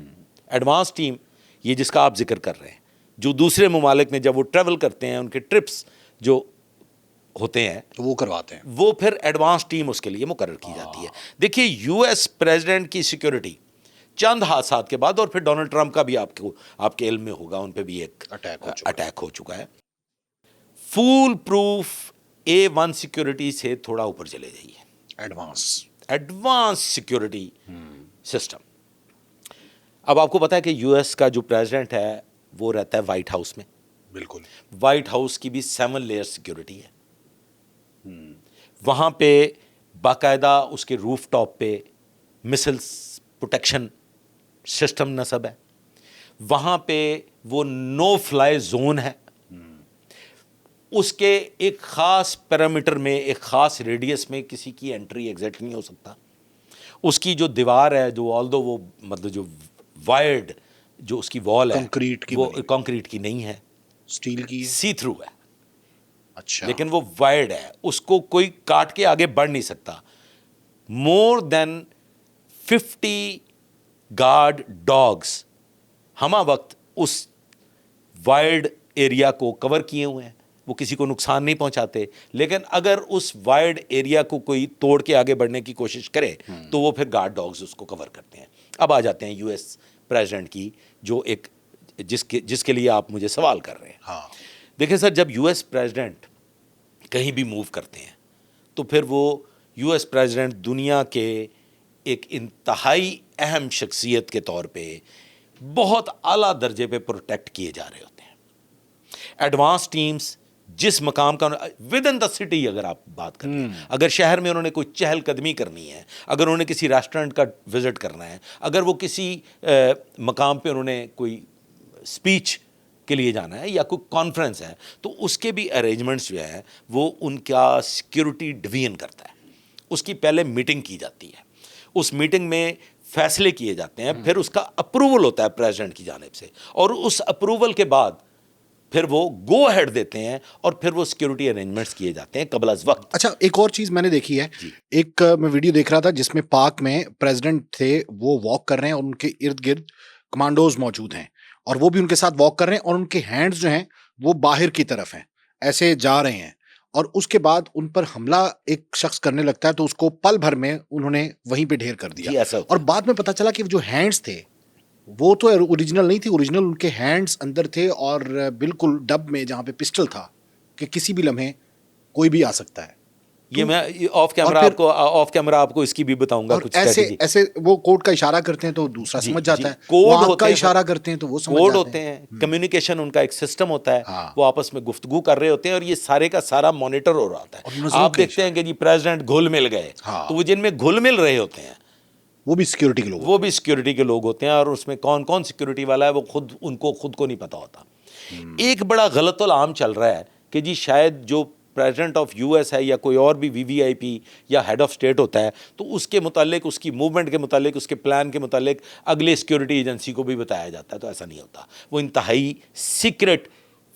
ایڈوانس ٹیم یہ جس کا آپ ذکر کر رہے ہیں, جو دوسرے ممالک میں جب وہ ٹریول کرتے ہیں, ان کے ٹرپس جو ہوتے ہیں تو وہ کرواتے ہیں, وہ پھر ایڈوانس ٹیم اس کے لیے مقرر کی جاتی ہے. دیکھیے یو ایس پریزیڈنٹ کی سیکیورٹی چند حادثات کے بعد, اور پھر ڈونلڈ ٹرمپ کا بھی آپ کے علم میں ہوگا, ان پہ بھی ایک اٹیک ہو چکا ہے. فول پروف A1 سیکیورٹی سے تھوڑا اوپر چلے جائیے, ایڈوانس سیکیورٹی سسٹم. اب آپ کو پتا ہے کہ یو ایس کا جو پریزیڈنٹ ہے وہ رہتا ہے وائٹ ہاؤس میں. بالکل, وائٹ ہاؤس کی بھی 7 لیئر سیکیورٹی ہے. وہاں پہ باقاعدہ اس کے روف ٹاپ پہ مسلس پروٹیکشن سسٹم نصب ہے. وہاں پہ وہ نو فلائی زون ہے. اس کے ایک خاص پیرامیٹر میں, ایک خاص ریڈیس میں کسی کی انٹری ایگزٹ نہیں ہو سکتا. اس کی جو دیوار ہے, جو آلدو وہ مطلب جو وائرڈ جو اس کی وال ہے وہ کانکریٹ کی نہیں ہے, اسٹیل کی, سی تھرو ہے. اچھا, لیکن وہ وائرڈ ہے, اس کو کوئی کاٹ کے آگے بڑھ نہیں سکتا. مور دین 50 گارڈ ڈاگس ہمہ وقت اس وائرڈ ایریا کو کور کیے ہوئے ہیں. وہ کسی کو نقصان نہیں پہنچاتے, لیکن اگر اس وائرڈ ایریا کو کوئی توڑ کے آگے بڑھنے کی کوشش کرے تو وہ پھر گارڈ ڈاگز اس کو کور کرتے ہیں. اب آ جاتے ہیں یو ایس پریزیڈنٹ کی, جو ایک جس کے لیے آپ مجھے سوال کر رہے ہیں. دیکھیں سر, جب یو ایس پریزیڈنٹ کہیں بھی موو کرتے ہیں تو پھر وہ یو ایس پریزیڈنٹ دنیا کے ایک انتہائی اہم شخصیت کے طور پہ بہت اعلیٰ درجے پہ پروٹیکٹ کیے جا رہے ہوتے ہیں. ایڈوانس ٹیمز جس مقام کا ود ان دا سٹی, اگر آپ بات کریں, اگر شہر میں انہوں نے کوئی چہل قدمی کرنی ہے, اگر انہوں نے کسی ریسٹورنٹ کا وزٹ کرنا ہے, اگر وہ کسی مقام پہ انہوں نے کوئی اسپیچ کے لیے جانا ہے یا کوئی کانفرنس ہے, تو اس کے بھی ارینجمنٹس جو ہے وہ ان کا سیکیورٹی ڈویژن کرتا ہے. اس کی پہلے میٹنگ کی جاتی ہے, اس میٹنگ میں فیصلے کیے جاتے ہیں, پھر اس کا اپروول ہوتا ہے پریزیڈنٹ کی جانب سے, اور اس اپروول کے بعد پھر وہ گو ہیڈ دیتے ہیں, اور پھر وہ سیکیورٹی ارینجمنٹس کیے جاتے ہیں قبل از وقت. اچھا, ایک اور چیز میں نے دیکھی ہے, ایک میں ویڈیو دیکھ رہا تھا جس میں پاک میں پریزیڈنٹ تھے, وہ واک کر رہے ہیں اور ان کے ارد گرد کمانڈوز موجود ہیں, اور وہ بھی ان کے ساتھ واک کر رہے ہیں, اور ان کے ہینڈز جو ہیں وہ باہر کی طرف ہیں, ایسے جا رہے ہیں, اور اس کے بعد ان پر حملہ ایک شخص کرنے لگتا ہے, تو اس کو پل بھر میں انہوں نے وہیں پہ ڈھیر کر دیا. اور بعد میں پتہ چلا کہ جو ہینڈز تھے وہ تو اوریجنل نہیں تھی, اوریجنل ان کے ہینڈز اندر تھے, اور بالکل ڈب میں جہاں پہ پسٹل تھا کہ کسی بھی لمحے کوئی بھی آ سکتا ہے. یہ میں آف کیمرہ آپ کو اس کی بھی بتاؤں گا کچھ اسٹریٹجی. ایسے وہ کوڈ کا اشارہ کرتے ہیں تو دوسرا سمجھ جاتا ہے, کوڈ کوڈ کا اشارہ کرتے ہیں تو وہ سمجھ کوڈ جاتا ہوتے ہیں, کمیونیکیشن ان کا ایک سسٹم ہوتا ہے, ہاں. وہ آپس میں گفتگو کر رہے ہوتے ہیں اور یہ سارے کا سارا مانیٹر ہو رہا ہوتا ہے. آپ دیکھتے ہیں کہ جی پریزیڈنٹ گھل مل گئے, تو وہ جن میں گھل مل رہے ہوتے ہیں وہ بھی سیکورٹی کے لوگ ہوتے ہیں, اور اس میں کون کون سیکورٹی والا ہے وہ خود کو نہیں پتا ہوتا. ایک بڑا غلط العام چل رہا ہے کہ جی شاید جو پریزیڈنٹ آف یو ایس ہے یا کوئی اور بھی وی آئی پی یا ہیڈ آف اسٹیٹ ہوتا ہے تو اس کے متعلق, اس کی موومنٹ کے متعلق, اس کے پلان کے متعلق اگلے سیکورٹی ایجنسی کو بھی بتایا جاتا ہے. تو ایسا نہیں ہوتا, وہ انتہائی secret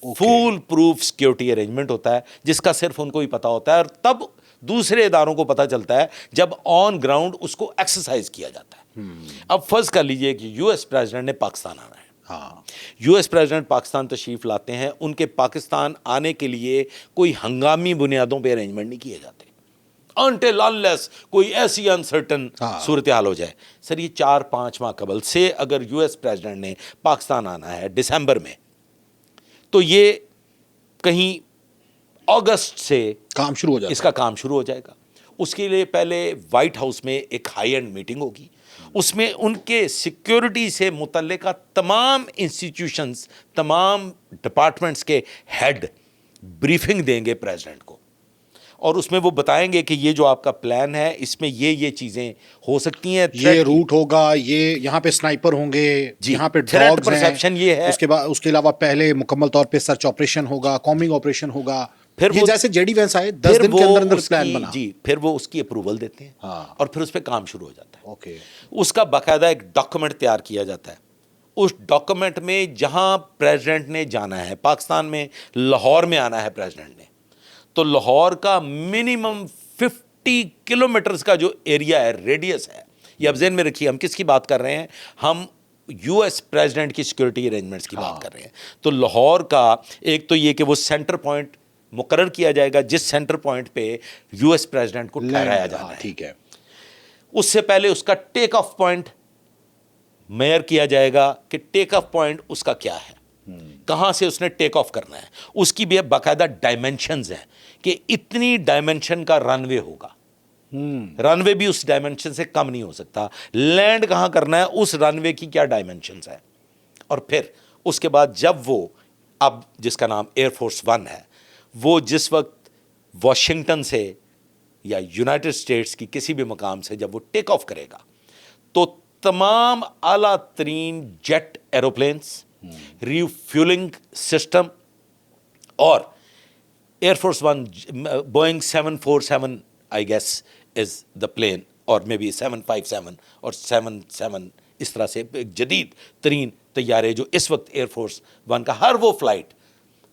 foolproof security arrangement ہوتا ہے جس کا صرف ان کو ہی پتا ہوتا ہے, اور تب دوسرے اداروں کو پتا چلتا ہے جب آن گراؤنڈ اس کو ایکسرسائز کیا جاتا ہے. اب فرض کر لیجئے کہ یو ایس پریزیڈنٹ نے پاکستان آنا ہے, یو ایس پریزیڈنٹ پاکستان تشریف لاتے ہیں, ان کے پاکستان آنے کے لیے کوئی ہنگامی بنیادوں پہ ارینجمنٹ نہیں کیے جاتے until unless کوئی ایسی انسرٹن صورتحال ہو جائے. سر یہ 4-5 ماہ قبل سے اگر یو ایس پریزیڈنٹ نے پاکستان آنا ہے دسمبر میں, تو یہ کہیں اگست سے کام شروع ہو جاتا ہے, اس کا کام شروع ہو جائے گا. اس کے لیے پہلے وائٹ ہاؤس میں ایک ہائی اینڈ میٹنگ ہوگی, اس میں ان کے سیکیورٹی سے متعلقہ تمام انسٹیٹیوشنز, تمام ڈپارٹمنٹس کے ہیڈ بریفنگ دیں گے پریزیڈنٹ کو, اور اس میں وہ بتائیں گے کہ یہ جو آپ کا پلان ہے اس میں یہ چیزیں ہو سکتی ہیں, یہ روٹ ہوگا, یہ یہاں پہ سنائپر ہوں گے, یہاں پہ ڈراگز پرسیپشن یہ ہے. اس کے علاوہ پہلے مکمل طور پہ سرچ آپریشن ہوگا, کامنگ آپریشن ہوگا. پھر یہ جیسے جے ڈی وینس آئے 10 دن کے اندر پلان بنا, جی پھر وہ اس کی اپروول دیتے ہیں, اور پھر اس پہ کام شروع ہو جاتا ہے. اوکے, اس کا باقاعدہ ایک ڈاکومنٹ تیار کیا جاتا ہے. اس ڈاکومنٹ میں جہاں پریزیڈنٹ نے جانا ہے, پاکستان میں لاہور میں آنا ہے پریزیڈنٹ نے, تو لاہور کا منیمم 50 کلومیٹرز کا جو ایریا ہے, ریڈیس ہے, یہ اب ذہن میں رکھیے ہم کس کی بات کر رہے ہیں, ہم یو ایس پریزیڈنٹ کی سیکورٹی ارینجمنٹس کی بات کر رہے ہیں. تو لاہور کا ایک تو یہ کہ وہ سینٹر پوائنٹ مقرر کیا جائے گا جس سینٹر پوائنٹ پہ یو ایس پریزیڈنٹ کو ٹھہرایا جانا ہے. ٹھیک ہے, اس سے پہلے اس کا ٹیک آف پوائنٹ میئر کیا جائے گا کہ ٹیک آف پوائنٹ اس کا کیا ہے, کہاں سے اس نے ٹیک آف کرنا ہے. اس کی بھی باقاعدہ ڈائمینشنز ہیں کہ اتنی ڈائمینشن کا رن وے ہوگا, رن وے بھی اس ڈائمینشن سے کم نہیں ہو سکتا. لینڈ کہاں کرنا ہے, اس رن وے کی کیا ڈائمینشنز ہیں. اور پھر اس کے بعد جب وہ اب جس کا نام ایئر فورس 1 ہے, وہ جس وقت واشنگٹن سے یا یونائٹڈ اسٹیٹس کی کسی بھی مقام سے جب وہ ٹیک آف کرے گا, تو تمام اعلیٰ ترین جیٹ ایروپلینس, ریفیولنگ سسٹم, اور air force 1 Boeing 747 I guess is the plane, اور مے بی 757 اور 77, اس طرح سے ایک جدید ترین طیارے جو اس وقت ایئر فورس 1 کا ہر وہ فلائٹ,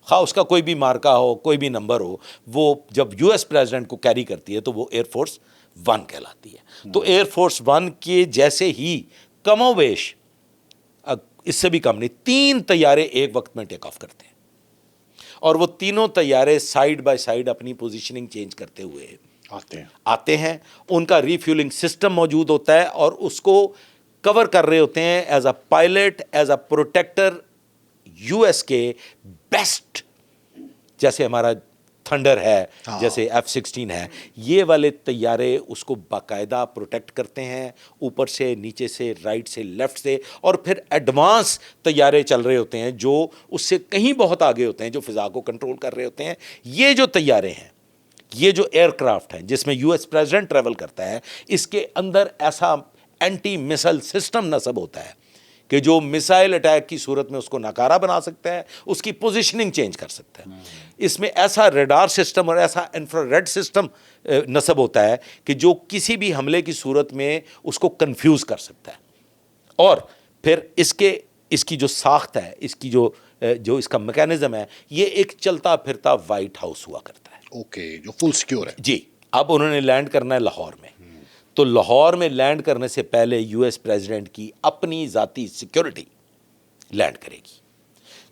خواہ اس کا کوئی بھی مارکا ہو, کوئی بھی نمبر ہو, وہ جب یو ایس پریزیڈنٹ کو کیری کرتی ہے تو وہ ایئر فورس 1 کہلاتی ہے. تو ایئر فورس 1 کے جیسے ہی کم و بیش, اس سے بھی کم نہیں, 3 طیارے ایک وقت میں ٹیک آف کرتے ہیں, اور وہ تینوں طیارے سائیڈ بائی سائیڈ اپنی پوزیشننگ چینج کرتے ہوئے آتے ہیں. ان کا ریفیولنگ سسٹم موجود ہوتا ہے, اور اس کو کور کر رہے ہوتے ہیں as a pilot, as a protector U S کے بیسٹ, جیسے ہمارا تھنڈر ہے, جیسے F-16 ہے, یہ والے طیارے اس کو باقاعدہ پروٹیکٹ کرتے ہیں, اوپر سے, نیچے سے, رائٹ سے, لیفٹ سے. اور پھر ایڈوانس طیارے چل رہے ہوتے ہیں جو اس سے کہیں بہت آگے ہوتے ہیں, جو فضا کو کنٹرول کر رہے ہوتے ہیں. یہ جو طیارے ہیں, یہ جو ایئر کرافٹ ہیں جس میں یو ایس پریزیڈنٹ ٹریول کرتا ہے, اس کے اندر ایسا اینٹی میسائل سسٹم نصب ہوتا ہے کہ جو میسائل اٹیک کی صورت میں اس کو ناکارہ بنا سکتا ہے, اس کی پوزیشننگ چینج کر سکتا ہے. اس میں ایسا ریڈار سسٹم اور ایسا انفراریڈ سسٹم نصب ہوتا ہے کہ جو کسی بھی حملے کی صورت میں اس کو کنفیوز کر سکتا ہے. اور پھر اس کی جو ساخت ہے, اس کی جو اس کا میکینزم ہے, یہ ایک چلتا پھرتا وائٹ ہاؤس ہوا کرتا ہے. اوکے, جو فل سیکیور ہے. جی, اب انہوں نے لینڈ کرنا ہے لاہور میں, تو لاہور میں لینڈ کرنے سے پہلے یو ایس پریزیڈنٹ کی اپنی ذاتی سیکیورٹی لینڈ کرے گی,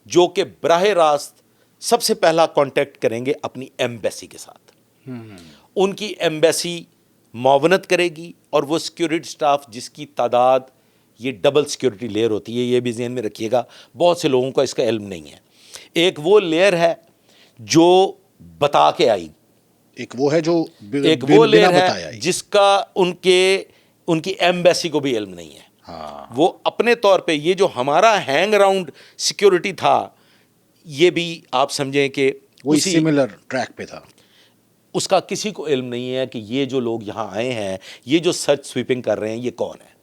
جو کہ براہ راست سب سے پہلا کانٹیکٹ کریں گے اپنی ایمبیسی کے ساتھ. ان کی ایمبیسی معاونت کرے گی, اور وہ سیکیورٹی سٹاف جس کی تعداد, یہ ڈبل سیکیورٹی لیئر ہوتی ہے, یہ بھی ذہن میں رکھیے گا, بہت سے لوگوں کو اس کا علم نہیں ہے. ایک وہ لیئر ہے جو بتا کے آئی, ایک وہ ہے جو ایک وہ لیئر بتایا ہے جس کا ان کی ایمبیسی کو بھی علم نہیں ہے. وہ اپنے طور پہ یہ جو ہمارا ہینگ اراؤنڈ سیکیورٹی تھا یہ بھی آپ سمجھیں کہ وہی سملر ٹریک پہ تھا. اس کا کسی کو علم نہیں ہے کہ یہ جو لوگ یہاں آئے ہیں یہ جو سرچ سویپنگ کر رہے ہیں یہ کون ہے.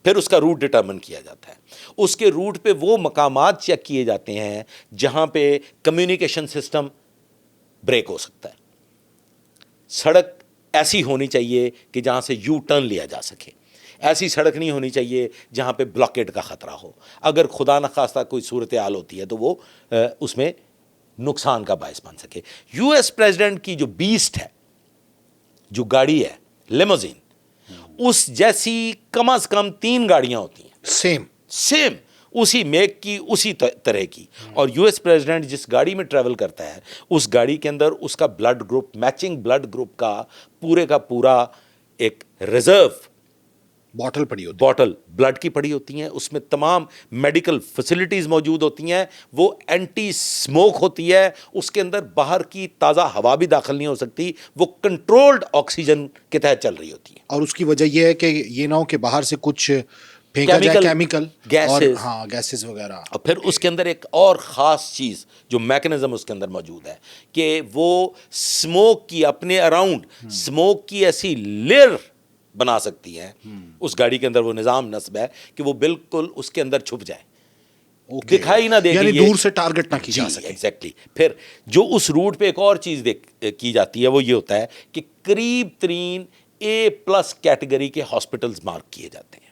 پھر اس کا روٹ ڈٹرمن کیا جاتا ہے. اس کے روٹ پہ وہ مقامات چیک کیے جاتے ہیں جہاں پہ کمیونیکیشن سسٹم بریک ہو سکتا ہے. سڑک ایسی ہونی چاہیے کہ جہاں سے یو ٹرن لیا جا سکے. ایسی سڑک نہیں ہونی چاہیے جہاں پہ بلاکیٹ کا خطرہ ہو. اگر خدا نخواستہ کوئی صورتحال ہوتی ہے تو وہ اس میں نقصان کا باعث بن سکے. یو ایس پریزیڈنٹ کی جو بیسٹ ہے, جو گاڑی ہے لیموزین, اس جیسی کم از کم 3 گاڑیاں ہوتی ہیں سیم اسی میک کی, اسی طرح کی. اور یو ایس پریزیڈنٹ جس گاڑی میں ٹریول کرتا ہے اس گاڑی کے اندر اس کا blood group, matching blood group کا پورے کا پورا ایک ریزرو بوٹل بلڈ کی پڑی ہوتی ہیں. اس میں تمام میڈیکل فیسلٹیز موجود ہوتی ہیں. وہ اینٹی سموک ہوتی ہے. اس کے اندر باہر کی تازہ ہوا بھی داخل نہیں ہو سکتی. وہ کنٹرولڈ آکسیجن کے تحت چل رہی ہوتی ہے. اور اس کی وجہ یہ ہے کہ یہ نہ ہو کہ باہر سے کچھ پھینکا جائے کیمیکل گیسز وغیرہ. اور پھر اس کے اندر ایک اور خاص چیز جو میکنزم اس کے اندر موجود ہے کہ وہ سموک کی اپنے اراؤنڈ سموک کی ایسی لیئر بنا سکتی ہیں. اس گاڑی کے اندر وہ نظام نصب ہے کہ وہ بالکل اس کے اندر چھپ جائے, دکھائی نہ دے, یعنی دور سے ٹارگٹ نہ کی جا سکے. ایگزیکٹلی. پھر جو اس روٹ پہ ایک اور چیز کی جاتی ہے وہ یہ ہوتا ہے کہ قریب ترین A+ کیٹیگری کے ہاسپٹلز مارک کیے جاتے ہیں.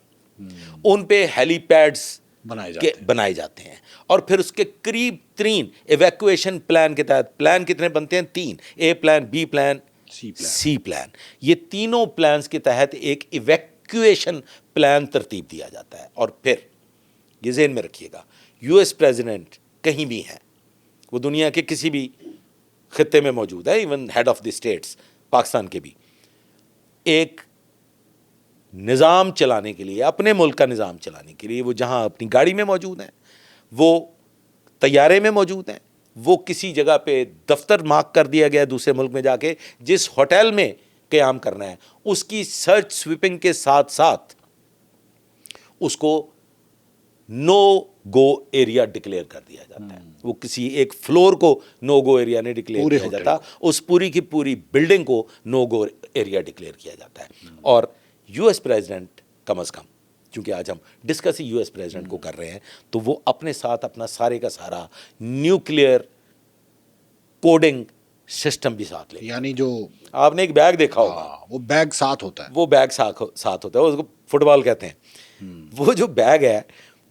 ان پہ ہیلی پیڈز بنائے جاتے ہیں. اور پھر اس کے قریب ترین ایویکویشن پلان کے تحت, پلان کتنے بنتے ہیں؟ 3, A plan, B plan, C plan. یہ تینوں پلانز کے تحت ایک ایویکویشن پلان ترتیب دیا جاتا ہے. اور پھر یہ ذہن میں رکھیے گا, یو ایس پریزیڈنٹ کہیں بھی ہیں, وہ دنیا کے کسی بھی خطے میں موجود ہے, even head of the states Pakistan کے بھی, ایک نظام چلانے کے لیے, اپنے ملک کا نظام چلانے کے لیے وہ جہاں اپنی گاڑی میں موجود ہیں, وہ طیارے میں موجود ہیں, وہ کسی جگہ پہ دفتر مارک کر دیا گیا دوسرے ملک میں جا کے, جس ہوٹل میں قیام کرنا ہے اس کی سرچ سویپنگ کے ساتھ ساتھ اس کو نو گو ایریا ڈکلیئر کر دیا جاتا ہے. وہ کسی ایک فلور کو نو گو ایریا نہیں ڈکلیئر کیا جاتا, اس پوری کی پوری بلڈنگ کو نو گو ایریا ڈکلیئر کیا جاتا ہے. اور یو ایس پریزیڈنٹ کم از کم, چونکہ آج ہم discuss he you S president کو کر رہے ہیں, تو وہ اپنے ساتھ اپنا سارے کا سارا نیوکلیئر کوڈنگ سسٹم بھی ساتھ لے. یعنی جو آپ نے ایک بیگ دیکھا ہوگا, وہ بیگ ساتھ ہوتا ہے, وہ بیگ ساتھ ہوتا ہے, اس کو فٹ بال کہتے ہیں. وہ جو بیگ ہے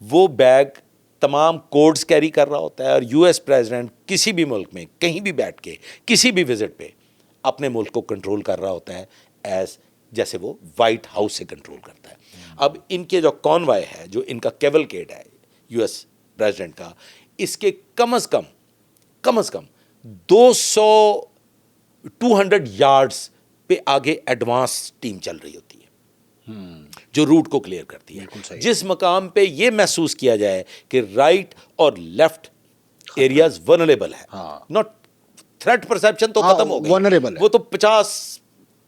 وہ بیگ تمام کوڈز کیری کر رہا ہوتا ہے. اور یو ایس پریزیڈنٹ کسی بھی ملک میں کہیں بھی بیٹھ کے کسی بھی وزٹ پہ اپنے ملک کو کنٹرول کر رہا ہوتا ہے, ایز جیسے وہ وائٹ ہاؤس سے کنٹرول کرتا ہے. اب ان کے جو کانوائے ہے, جو ان کا کیولکیڈ ہے یو ایس پریزیڈنٹ کا, اس کے کم از کم 200 یارڈز پہ آگے ایڈوانس ٹیم چل رہی ہوتی ہے جو روٹ کو کلیئر کرتی ہے. جس مقام پہ یہ محسوس کیا جائے کہ رائٹ اور لیفٹ ایریاز ورنریبل ہے, ناٹ تھریٹ پرسیپشن تو ختم ہو گئی, وہ تو 50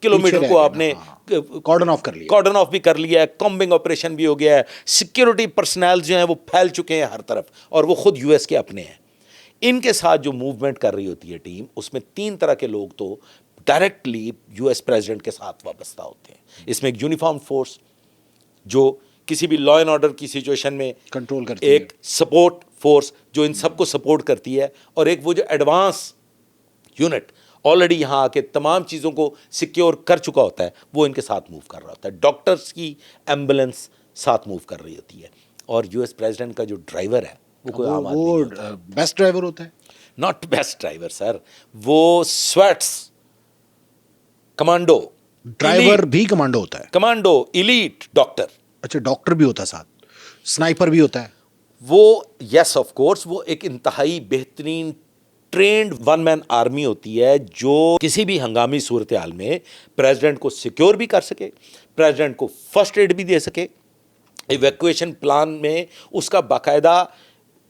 کلومیٹر کو آپ نے کارڈن آف بھی کر لیا ہے, کامبنگ آپریشن بھی ہو گیا ہے, سیکیورٹی پرسنل جو ہیں وہ پھیل چکے ہیں ہر طرف, اور وہ خود یو ایس کے اپنے ہیں. ان کے ساتھ جو موومنٹ کر رہی ہوتی ہے ٹیم, اس میں 3 طرح کے لوگ تو ڈائریکٹلی یو ایس پریزیڈنٹ کے ساتھ وابستہ ہوتے ہیں. اس میں ایک یونیفارم فورس جو کسی بھی لا اینڈ آرڈر کی سچویشن میں کنٹرول کرتی ہے, ایک سپورٹ فورس جو ان سب کو سپورٹ کرتی ہے, اور ایک وہ جو ایڈوانس یونٹ آلریڈی یہاں آ کے تمام چیزوں کو سیکیور کر چکا ہوتا ہے, وہ ان کے ساتھ موو کر رہا ہوتا ہے. ڈاکٹرز کی ایمبولینس ساتھ موو کر رہی ہوتی ہے. اور یو ایس پریزیڈنٹ کا جو ڈرائیور ہے وہ کوئی عام آدمی نہیں ہوتا, بیسٹ ڈرائیور ہوتا ہے. ناٹ بیسٹ ڈرائیور سر, وہ سویٹس کمانڈو ڈرائیور بھی کمانڈو ہوتا ہے, کمانڈو ایلیٹ ڈاکٹر. اچھا, ڈاکٹر بھی ہوتا ہے ساتھ, سنائپر بھی ہوتا ہے وہ, یس آف کورس, وہ ایک انتہائی بہترین ٹرینڈ 1 مین آرمی ہوتی ہے جو کسی بھی ہنگامی صورتحال میں پریزیڈنٹ کو سیکیور بھی کر سکے, پریزیڈنٹ کو فرسٹ ایڈ بھی دے سکے, ایویکویشن پلان میں اس کا باقاعدہ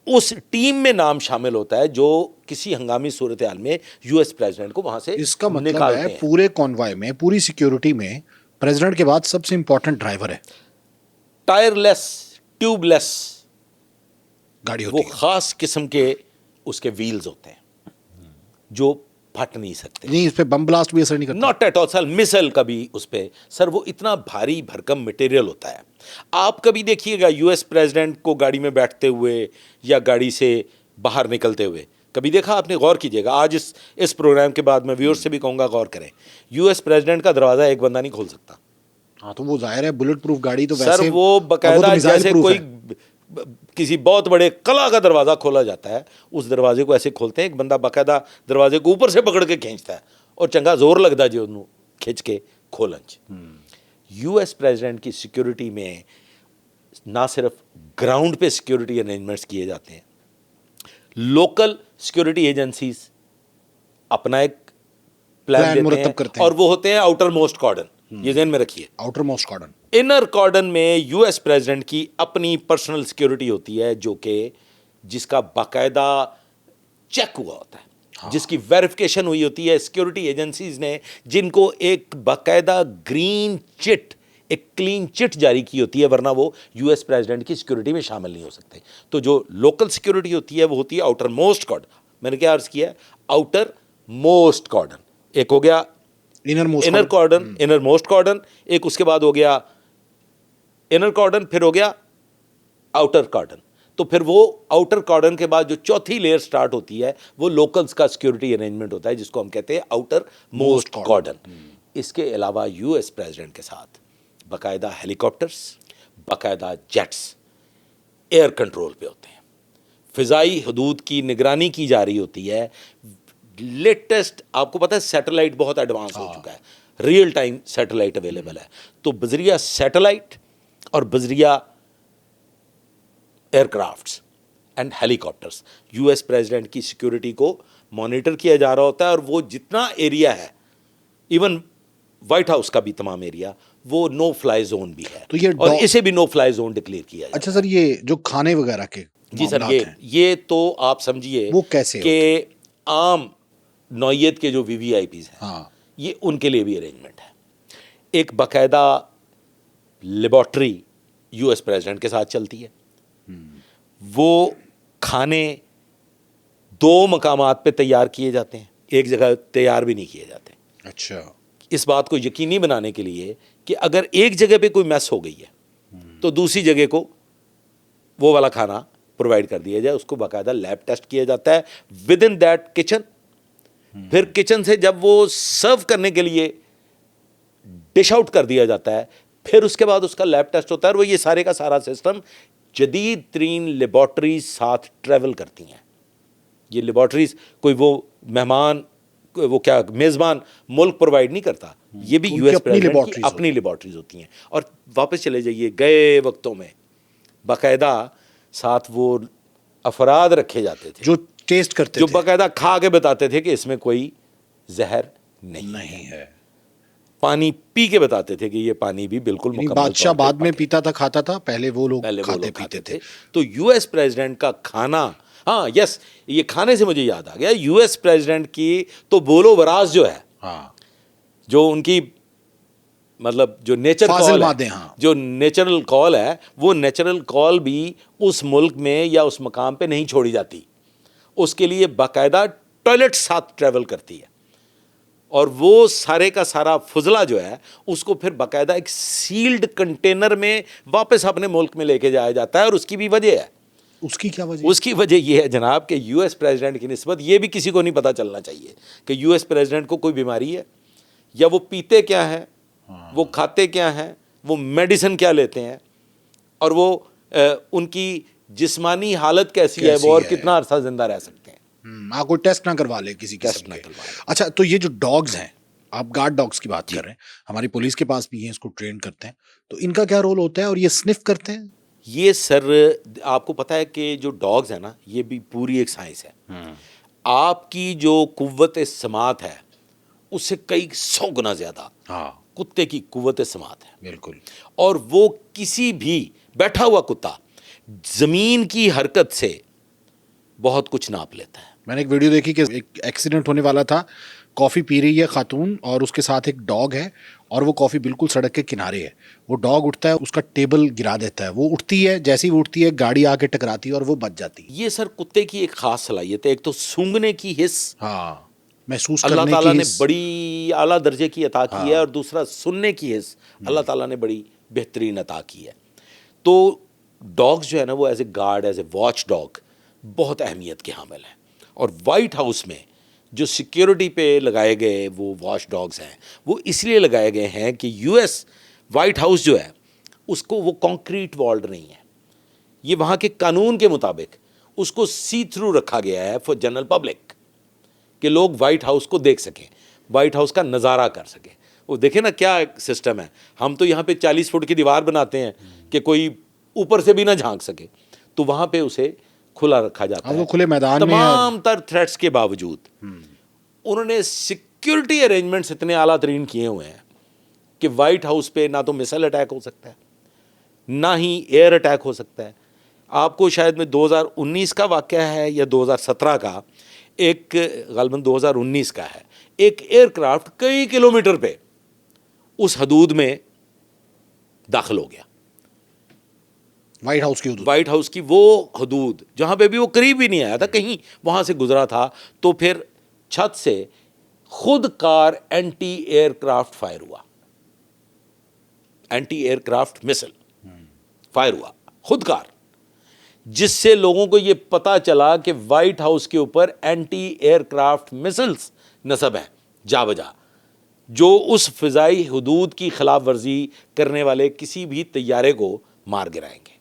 اس ٹیم میں نام شامل ہوتا ہے جو کسی ہنگامی صورتحال میں یو ایس پریزیڈنٹ کو وہاں سے اس کا مطلب نکالتے ہے ہیں. پورے کانوائے میں، پوری سیکیورٹی میں پریزیڈنٹ کے بعد سب سے امپورٹنٹ ڈرائیور ہے. ٹائر لیس ٹیوب لیس گاڑی وہ ہوتی ہے خاص قسم کے اس کے ویلز ہوتے ہیں جو پھٹ نہیں سکتے. نہیں، اس پہ بم بلاسٹ بھی اثر نہیں کرتا. ناٹ ایٹ آل سر. مسل کا بھی اس پہ سر وہ اتنا بھاری بھرکم مٹیریل ہوتا ہے. آپ کبھی دیکھیے گا یو ایس پریزیڈنٹ کو گاڑی میں بیٹھتے ہوئے یا گاڑی سے باہر نکلتے ہوئے کبھی دیکھا آپ نے؟ غور کیجیے گا. آج اس پروگرام کے بعد میں ویورز سے بھی کہوں گا غور کریں. یو ایس پریزیڈنٹ کا دروازہ ایک بندہ نہیں کھول سکتا. ہاں تو وہ ظاہر ہے بلٹ پروف گاڑی تو سر ویسے وہ باقاعدہ جیسے کوئی ہے. کسی بہت بڑے قلعہ کا دروازہ کھولا جاتا ہے اس دروازے کو ایسے کھولتے ہیں ایک بندہ باقاعدہ دروازے کو اوپر سے پکڑ کے کھینچتا ہے اور چنگا زور لگتا ہے جو انہوں کھینچ کے کھولنچ. یو ایس پریزیڈنٹ کی سیکیورٹی میں نہ صرف گراؤنڈ پہ سیکیورٹی ارینجمنٹس کیے جاتے ہیں، لوکل سیکیورٹی ایجنسیز اپنا ایک پلان دیتے مرتب ہیں کرتے ہیں اور وہ ہوتے ہیں آؤٹر موسٹ کارڈن. یہ ذہن میں رکھیے. Outer most cordon. Inner cordon میں یو ایس پریزیڈنٹ کی اپنی پرسنل سیکیورٹی ہوتی ہے جو کہ جس کا باقاعدہ چیک ہوا ہوتا ہے، جس کی ویریفیکیشن ہوئی ہوتی ہے. سیکیورٹی ایجنسیز نے جن کو ایک باقاعدہ گرین چٹ، ایک کلین چٹ جاری کی ہوتی ہے، ورنہ وہ یو ایس پریزیڈنٹ کی سیکیورٹی میں شامل نہیں ہو سکتے. تو جو لوکل سیکیورٹی ہوتی ہے وہ ہوتی ہے آؤٹر موسٹ کارڈن. میں نے کیا عرض کیا ہے؟ Outer most cordon. ایک ہو گیا inner cordon, inner most cordon. ایک اس کے بعد ہو گیا انر کارڈن، پھر ہو گیا آؤٹر کارڈن. تو پھر وہ آؤٹر کارڈن کے بعد جو چوتھی لیئر سٹارٹ ہوتی ہے وہ لوکلز کا سیکیورٹی ارینجمنٹ ہوتا ہے جس کو ہم کہتے ہیں آؤٹر موسٹ کارڈن. اس کے علاوہ یو ایس پریزیڈنٹ کے ساتھ باقاعدہ ہیلی کاپٹرس، باقاعدہ جیٹس ایئر کنٹرول پہ ہوتے ہیں. فضائی حدود کی نگرانی کی جا رہی ہوتی ہے. لیٹسٹ آپ کو پتہ ہے سیٹلائٹ بہت ایڈوانس ہو چکا ہے، ریئل ٹائم سیٹلائٹ اویلیبل ہے. تو بذریعہ سیٹلائٹ اور بذریعہ aircrafts and helicopters U S president کی سیکیورٹی کو مانیٹر کیا جا رہا ہوتا ہے. اور وہ جتنا ایریا ہے، ایون وائٹ ہاؤس کا بھی تمام ایریا، وہ نو فلائی زون بھی ہے. تو یہ اور اسے بھی نو فلائی زون ڈکلیئر کیا جائے. اچھا سر، یہ جو کھانے وغیرہ کے جی سر، یہ تو آپ سمجھیے وہ کیسے کہ عام نوعیت کے جو وی وی آئی پیز ہیں، ہاں یہ ان کے لیے بھی ارینجمنٹ ہے. ایک باقاعدہ لیبارٹری یو ایس پریزیڈنٹ کے ساتھ چلتی ہے. وہ کھانے 2 مقامات پہ تیار کیے جاتے ہیں، ایک جگہ تیار بھی نہیں کیے جاتے. اچھا. اس بات کو یقینی بنانے کے لیے کہ اگر ایک جگہ پہ کوئی میس ہو گئی ہے تو دوسری جگہ کو وہ والا کھانا پرووائڈ کر دیا جائے. اس کو باقاعدہ لیب ٹیسٹ کیا جاتا ہے ود ان دیٹ کچن. پھر کچن سے جب وہ سرو کرنے کے لیے ڈش آؤٹ کر دیا جاتا ہے، پھر اس کے بعد اس کا لیب ٹیسٹ ہوتا ہے. اور وہ یہ سارے کا سارا سسٹم جدید ترین لیبارٹریز ساتھ ٹریول کرتی ہیں. یہ لیبارٹریز کوئی وہ مہمان، وہ کیا میزبان ملک پرووائڈ نہیں کرتا، یہ بھی یو ایس پریزیڈنٹ کی اپنی لیبارٹریز ہوتی ہیں. اور واپس چلے جائیے گئے وقتوں میں باقاعدہ ساتھ وہ افراد رکھے جاتے تھے جو ٹیسٹ کرتے جو تھے، باقاعدہ کھا کے بتاتے تھے کہ اس میں کوئی زہر نہیں ہے. پانی پی کے بتاتے تھے کہ یہ پانی بھی بالکل یعنی مکمل بادشاہ بعد میں پیتا تھا، کھاتا تھا، پہلے وہ لوگ کھاتے پیتے تھے. تو یو ایس پریزیڈنٹ کا کھانا، ہاں یس، یہ کھانے سے مجھے یاد آ گیا، یو ایس پریزیڈنٹ کی تو بولو براز جو ہے، ہاں جو ان کی مطلب جو نیچر کال ہے، جو نیچرل کال ہے، وہ نیچرل کال بھی اس ملک میں یا اس مقام پہ نہیں چھوڑی جاتی. اس کے لیے باقاعدہ ٹوائلٹ ساتھ ٹریول کرتی ہے. اور وہ سارے کا سارا فضلہ جو ہے اس کو پھر باقاعدہ ایک سیلڈ کنٹینر میں واپس اپنے ملک میں لے کے جایا جاتا ہے. اور اس کی بھی وجہ ہے. اس کی کیا وجہ؟ اس کی وجہ یہ ہے جناب کہ یو ایس پریزیڈنٹ کی نسبت یہ بھی کسی کو نہیں پتہ چلنا چاہیے کہ یو ایس پریزیڈنٹ کو کوئی بیماری ہے، یا وہ پیتے کیا ہے، وہ کھاتے کیا ہیں، وہ میڈیسن کیا لیتے ہیں، اور وہ ان کی جسمانی حالت کیسی ہے، وہ اور کتنا عرصہ زندہ رہ سکتے ہیں. آپ کوئی ٹیسٹ نہ کروا لے کسی قسم کے. اچھا، تو یہ جو ڈاگز ہیں، آپ گارڈ ڈاگز کی بات کر رہے ہیں، ہماری پولیس کے پاس بھی ہیں، اس کو ٹرین کرتے ہیں، تو ان کا کیا رول ہوتا ہے؟ اور یہ سنف کرتے ہیں؟ یہ سر آپ کو پتہ ہے کہ جو ڈاگز ہیں نا، یہ بھی پوری ایک سائنس ہے. آپ کی جو قوت سماعت ہے اس سے کئی 100 گنا زیادہ کتے کی قوت سماعت ہے. بالکل. اور وہ کسی بھی بیٹھا ہوا کتا زمین کی حرکت سے بہت کچھ ناپ لیتا ہے. میں نے ایک ویڈیو دیکھی کہ ایک ایکسیڈنٹ ہونے والا تھا, کافی پی رہی ہے خاتون اور اس کے ساتھ ایک ڈاگ ہے, اور وہ کافی بالکل سڑک کے کنارے ہے. وہ ڈاگ اٹھتا ہے, اس کا ٹیبل گرا دیتا ہے, وہ اٹھتی ہے, جیسی وہ اٹھتی ہے گاڑی آ کے ٹکراتی ہے اور وہ بچ جاتی ہے. یہ سر کتے کی ایک خاص صلاحیت ہے, ایک تو سونگھنے کی حس ہاں, محسوس اللہ کرنے تعالیٰ کی نے حس. بڑی اعلیٰ درجے کی عطا کی ہے, اور دوسرا سننے کی حس اللہ تعالیٰ نے بڑی بہترین عطا کی ہے. تو ڈاگز جو ہے نا وہ as a guard, as a watch dog بہت اہمیت کے حامل ہیں. اور وائٹ ہاؤس میں جو سیکیورٹی پہ لگائے گئے وہ واچ ڈاگز ہیں, وہ اس لیے لگائے گئے ہیں کہ یو ایس وائٹ ہاؤس جو ہے اس کو وہ کانکریٹ والڈ نہیں ہے, یہ وہاں کے قانون کے مطابق اس کو سی تھرو رکھا گیا ہے فار جنرل پبلک, کہ لوگ وائٹ ہاؤس کو دیکھ سکیں, وائٹ ہاؤس کا نظارہ کر سکیں. وہ دیکھیں نا کیا سسٹم ہے, ہم تو یہاں پہ 40 فٹ کی دیوار بناتے ہیں کہ کوئی اوپر سے بھی نہ جھانک سکے, تو وہاں پہ اسے کھلا رکھا جاتا ہے. وہ کھلے میدان میں تمام تر تھریٹس کے باوجود انہوں نے سیکیورٹی ارینجمنٹس اتنے اعلیٰ ترین کیے ہوئے ہیں کہ وائٹ ہاؤس پہ نہ تو مسل اٹیک ہو سکتا ہے, نہ ہی ایئر اٹیک ہو سکتا ہے. آپ کو شاید میں 2019 کا واقعہ ہے یا 2017 کا, ایک غالباً 2019 کا ہے, ایک ایئر کرافٹ کئی کلومیٹر پہ اس حدود میں داخل ہو گیا. وائٹ ہاؤس کی حدود, وائٹ ہاؤس کی وہ حدود جہاں پہ بھی وہ قریب بھی نہیں آیا تھا, کہیں وہاں سے گزرا تھا, تو پھر چھت سے خود کار اینٹی ایئر کرافٹ فائر ہوا, اینٹی ایئر کرافٹ مسل فائر ہوا خود کار, جس سے لوگوں کو یہ پتا چلا کہ وائٹ ہاؤس کے اوپر اینٹی ایئر کرافٹ مسلز نصب ہیں جا بجا, جو اس فضائی حدود کی خلاف ورزی کرنے والے کسی بھی طیارے کو مار گرائیں گے.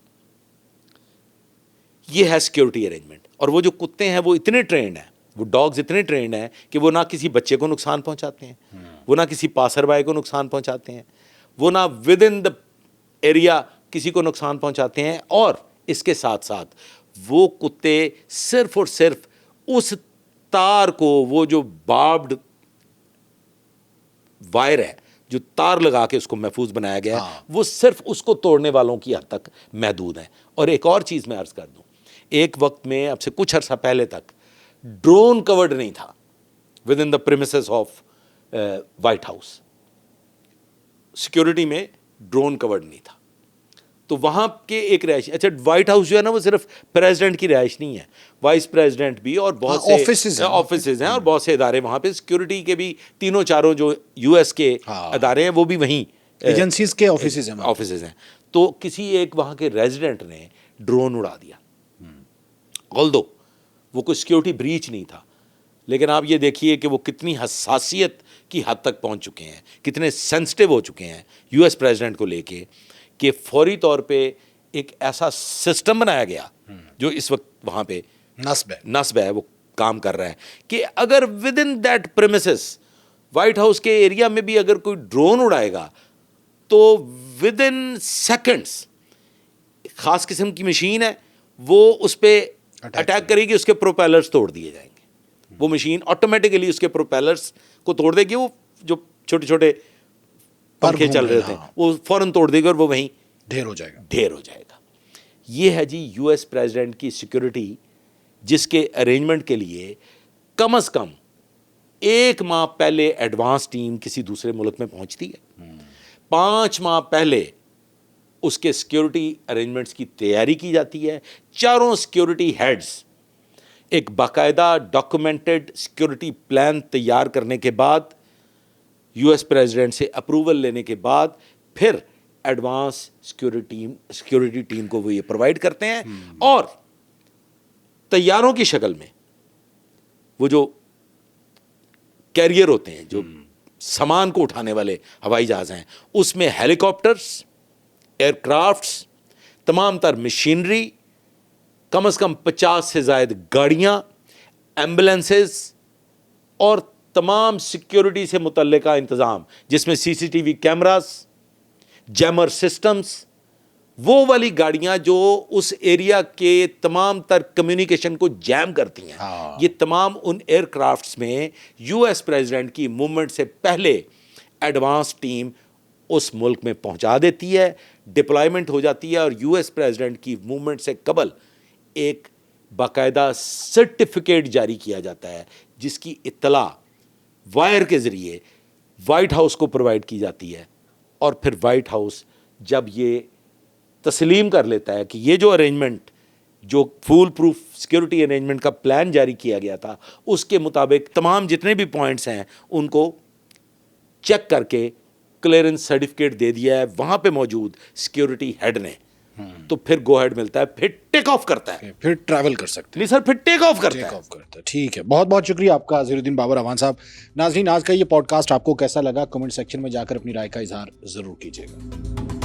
یہ ہے سیکیورٹی ارینجمنٹ. اور وہ جو کتے ہیں وہ اتنے ٹرینڈ ہیں, وہ ڈاگز اتنے ٹرینڈ ہیں کہ وہ نہ کسی بچے کو نقصان پہنچاتے ہیں, وہ نہ کسی پاسر بائی کو نقصان پہنچاتے ہیں, وہ نہ ود ان دا ایریا کسی کو نقصان پہنچاتے ہیں. اور اس کے ساتھ ساتھ وہ کتے صرف اور صرف اس تار کو, وہ جو باربڈ وائر ہے جو تار لگا کے اس کو محفوظ بنایا گیا ہے, وہ صرف اس کو توڑنے والوں کی حد تک محدود ہیں. اور ایک اور چیز میں عرض کر دوں, ایک وقت میں اب سے کچھ عرصہ پہلے تک ڈرون کورڈ نہیں تھا with in the premises of white house, security میں ڈرون کورڈ نہیں تھا. تو وہاں کے ایک رہائش, اچھا وائٹ ہاؤس جو ہے نا وہ صرف پریزیڈنٹ کی رہائش نہیں ہے, وائس پریزیڈنٹ بھی اور بہت سے آفیسز ہیں اور بہت سے ادارے وہاں پہ, سیکورٹی کے بھی تینوں چاروں جو یو ایس کے ادارے ہیں وہ بھی وہیں ایجنسیز کے آفیسز ہیں. تو کسی ایک وہاں کے ریزیڈنٹ نے ڈرون اڑا دیا, although وہ کوئی سیکورٹی بریچ نہیں تھا, لیکن آپ یہ دیکھیے کہ وہ کتنی حساسیت کی حد تک پہنچ چکے ہیں, کتنے سینسٹیو ہو چکے ہیں یو ایس پریزیڈنٹ کو لے کے, کہ فوری طور پہ ایک ایسا سسٹم بنایا گیا جو اس وقت وہاں پہ نصب ہے, وہ کام کر رہا ہے کہ اگر with in that premises white house کے ایریا میں بھی اگر کوئی ڈرون اڑائے گا تو ود ان سیکنڈس خاص قسم کی مشین ہے وہ اس پہ اٹیک کرے گی, اس کے پروپیلرز توڑ دیے جائیں گے. وہ مشین آٹومیٹیکلی اس کے پروپیلرز کو توڑ دے گی, وہ جو چھوٹے چھوٹے پنکھے چل رہے تھے وہ فوراً توڑ دے گا اور وہ وہیں ڈھیر ہو جائے گا. یہ ہے جی یو ایس پریزیڈنٹ کی سیکورٹی, جس کے ارینجمنٹ کے لیے کم از کم 1 ماہ پہلے ایڈوانس ٹیم کسی دوسرے ملک میں پہنچتی ہے, 5 ماہ پہلے اس کے سیکورٹی ارینجمنٹس کی تیاری کی جاتی ہے. چاروں سیکورٹی ہیڈز ایک باقاعدہ ڈاکومنٹڈ سیکورٹی پلان تیار کرنے کے بعد, یو ایس پریزیڈنٹ سے اپروول لینے کے بعد, پھر ایڈوانس سیکورٹی ٹیم کو وہ یہ پرووائڈ کرتے ہیں. اور تیاروں کی شکل میں وہ جو کیریئر ہوتے ہیں, جو سامان کو اٹھانے والے ہوائی جہاز ہیں, اس میں ہیلی کاپٹرس, ایئر کرافٹس, تمام تر مشینری, کم از کم 50 سے زائد گاڑیاں, ایمبولینسز اور تمام سیکیورٹی سے متعلقہ انتظام, جس میں C C T V cameras, jammer systems, وہ والی گاڑیاں جو اس ایریا کے تمام تر کمیونیکیشن کو جیم کرتی ہیں. یہ تمام ان ایئر کرافٹس میں یو ایس پریزیڈنٹ کی موومنٹ سے پہلے ایڈوانس ٹیم اس ملک میں پہنچا دیتی ہے, ڈپلائمنٹ ہو جاتی ہے, اور یو ایس پریزیڈنٹ کی موومنٹ سے قبل ایک باقاعدہ سرٹیفکیٹ جاری کیا جاتا ہے جس کی اطلاع وائر کے ذریعے وائٹ ہاؤس کو پرووائڈ کی جاتی ہے، اور پھر وائٹ ہاؤس جب یہ تسلیم کر لیتا ہے کہ یہ جو ارینجمنٹ، جو فول پروف سیکیورٹی ارینجمنٹ کا پلان جاری کیا گیا تھا، اس کے مطابق تمام جتنے بھی پوائنٹس ہیں ان کو چیک کر کے کلیئرنس سرٹیفکیٹ دے دیا ہے وہاں پہ موجود سیکیورٹی ہیڈ نے، تو پھر گو ہیڈ ملتا ہے، پھر ٹیک آف کرتا ہے، پھر ٹریول کر سکتے نہیں سر، پھر ٹیک آف کرتا ٹیک ہے۔ آف کرتا ہے. ٹھیک ہے، بہت بہت شکریہ آپ کا ظہیر الدین بابر اعوان صاحب. ناظرین، آج کا یہ پوڈ کاسٹ آپ کو کیسا لگا؟ کمنٹ سیکشن میں جا کر اپنی رائے کا اظہار ضرور کیجیے گا.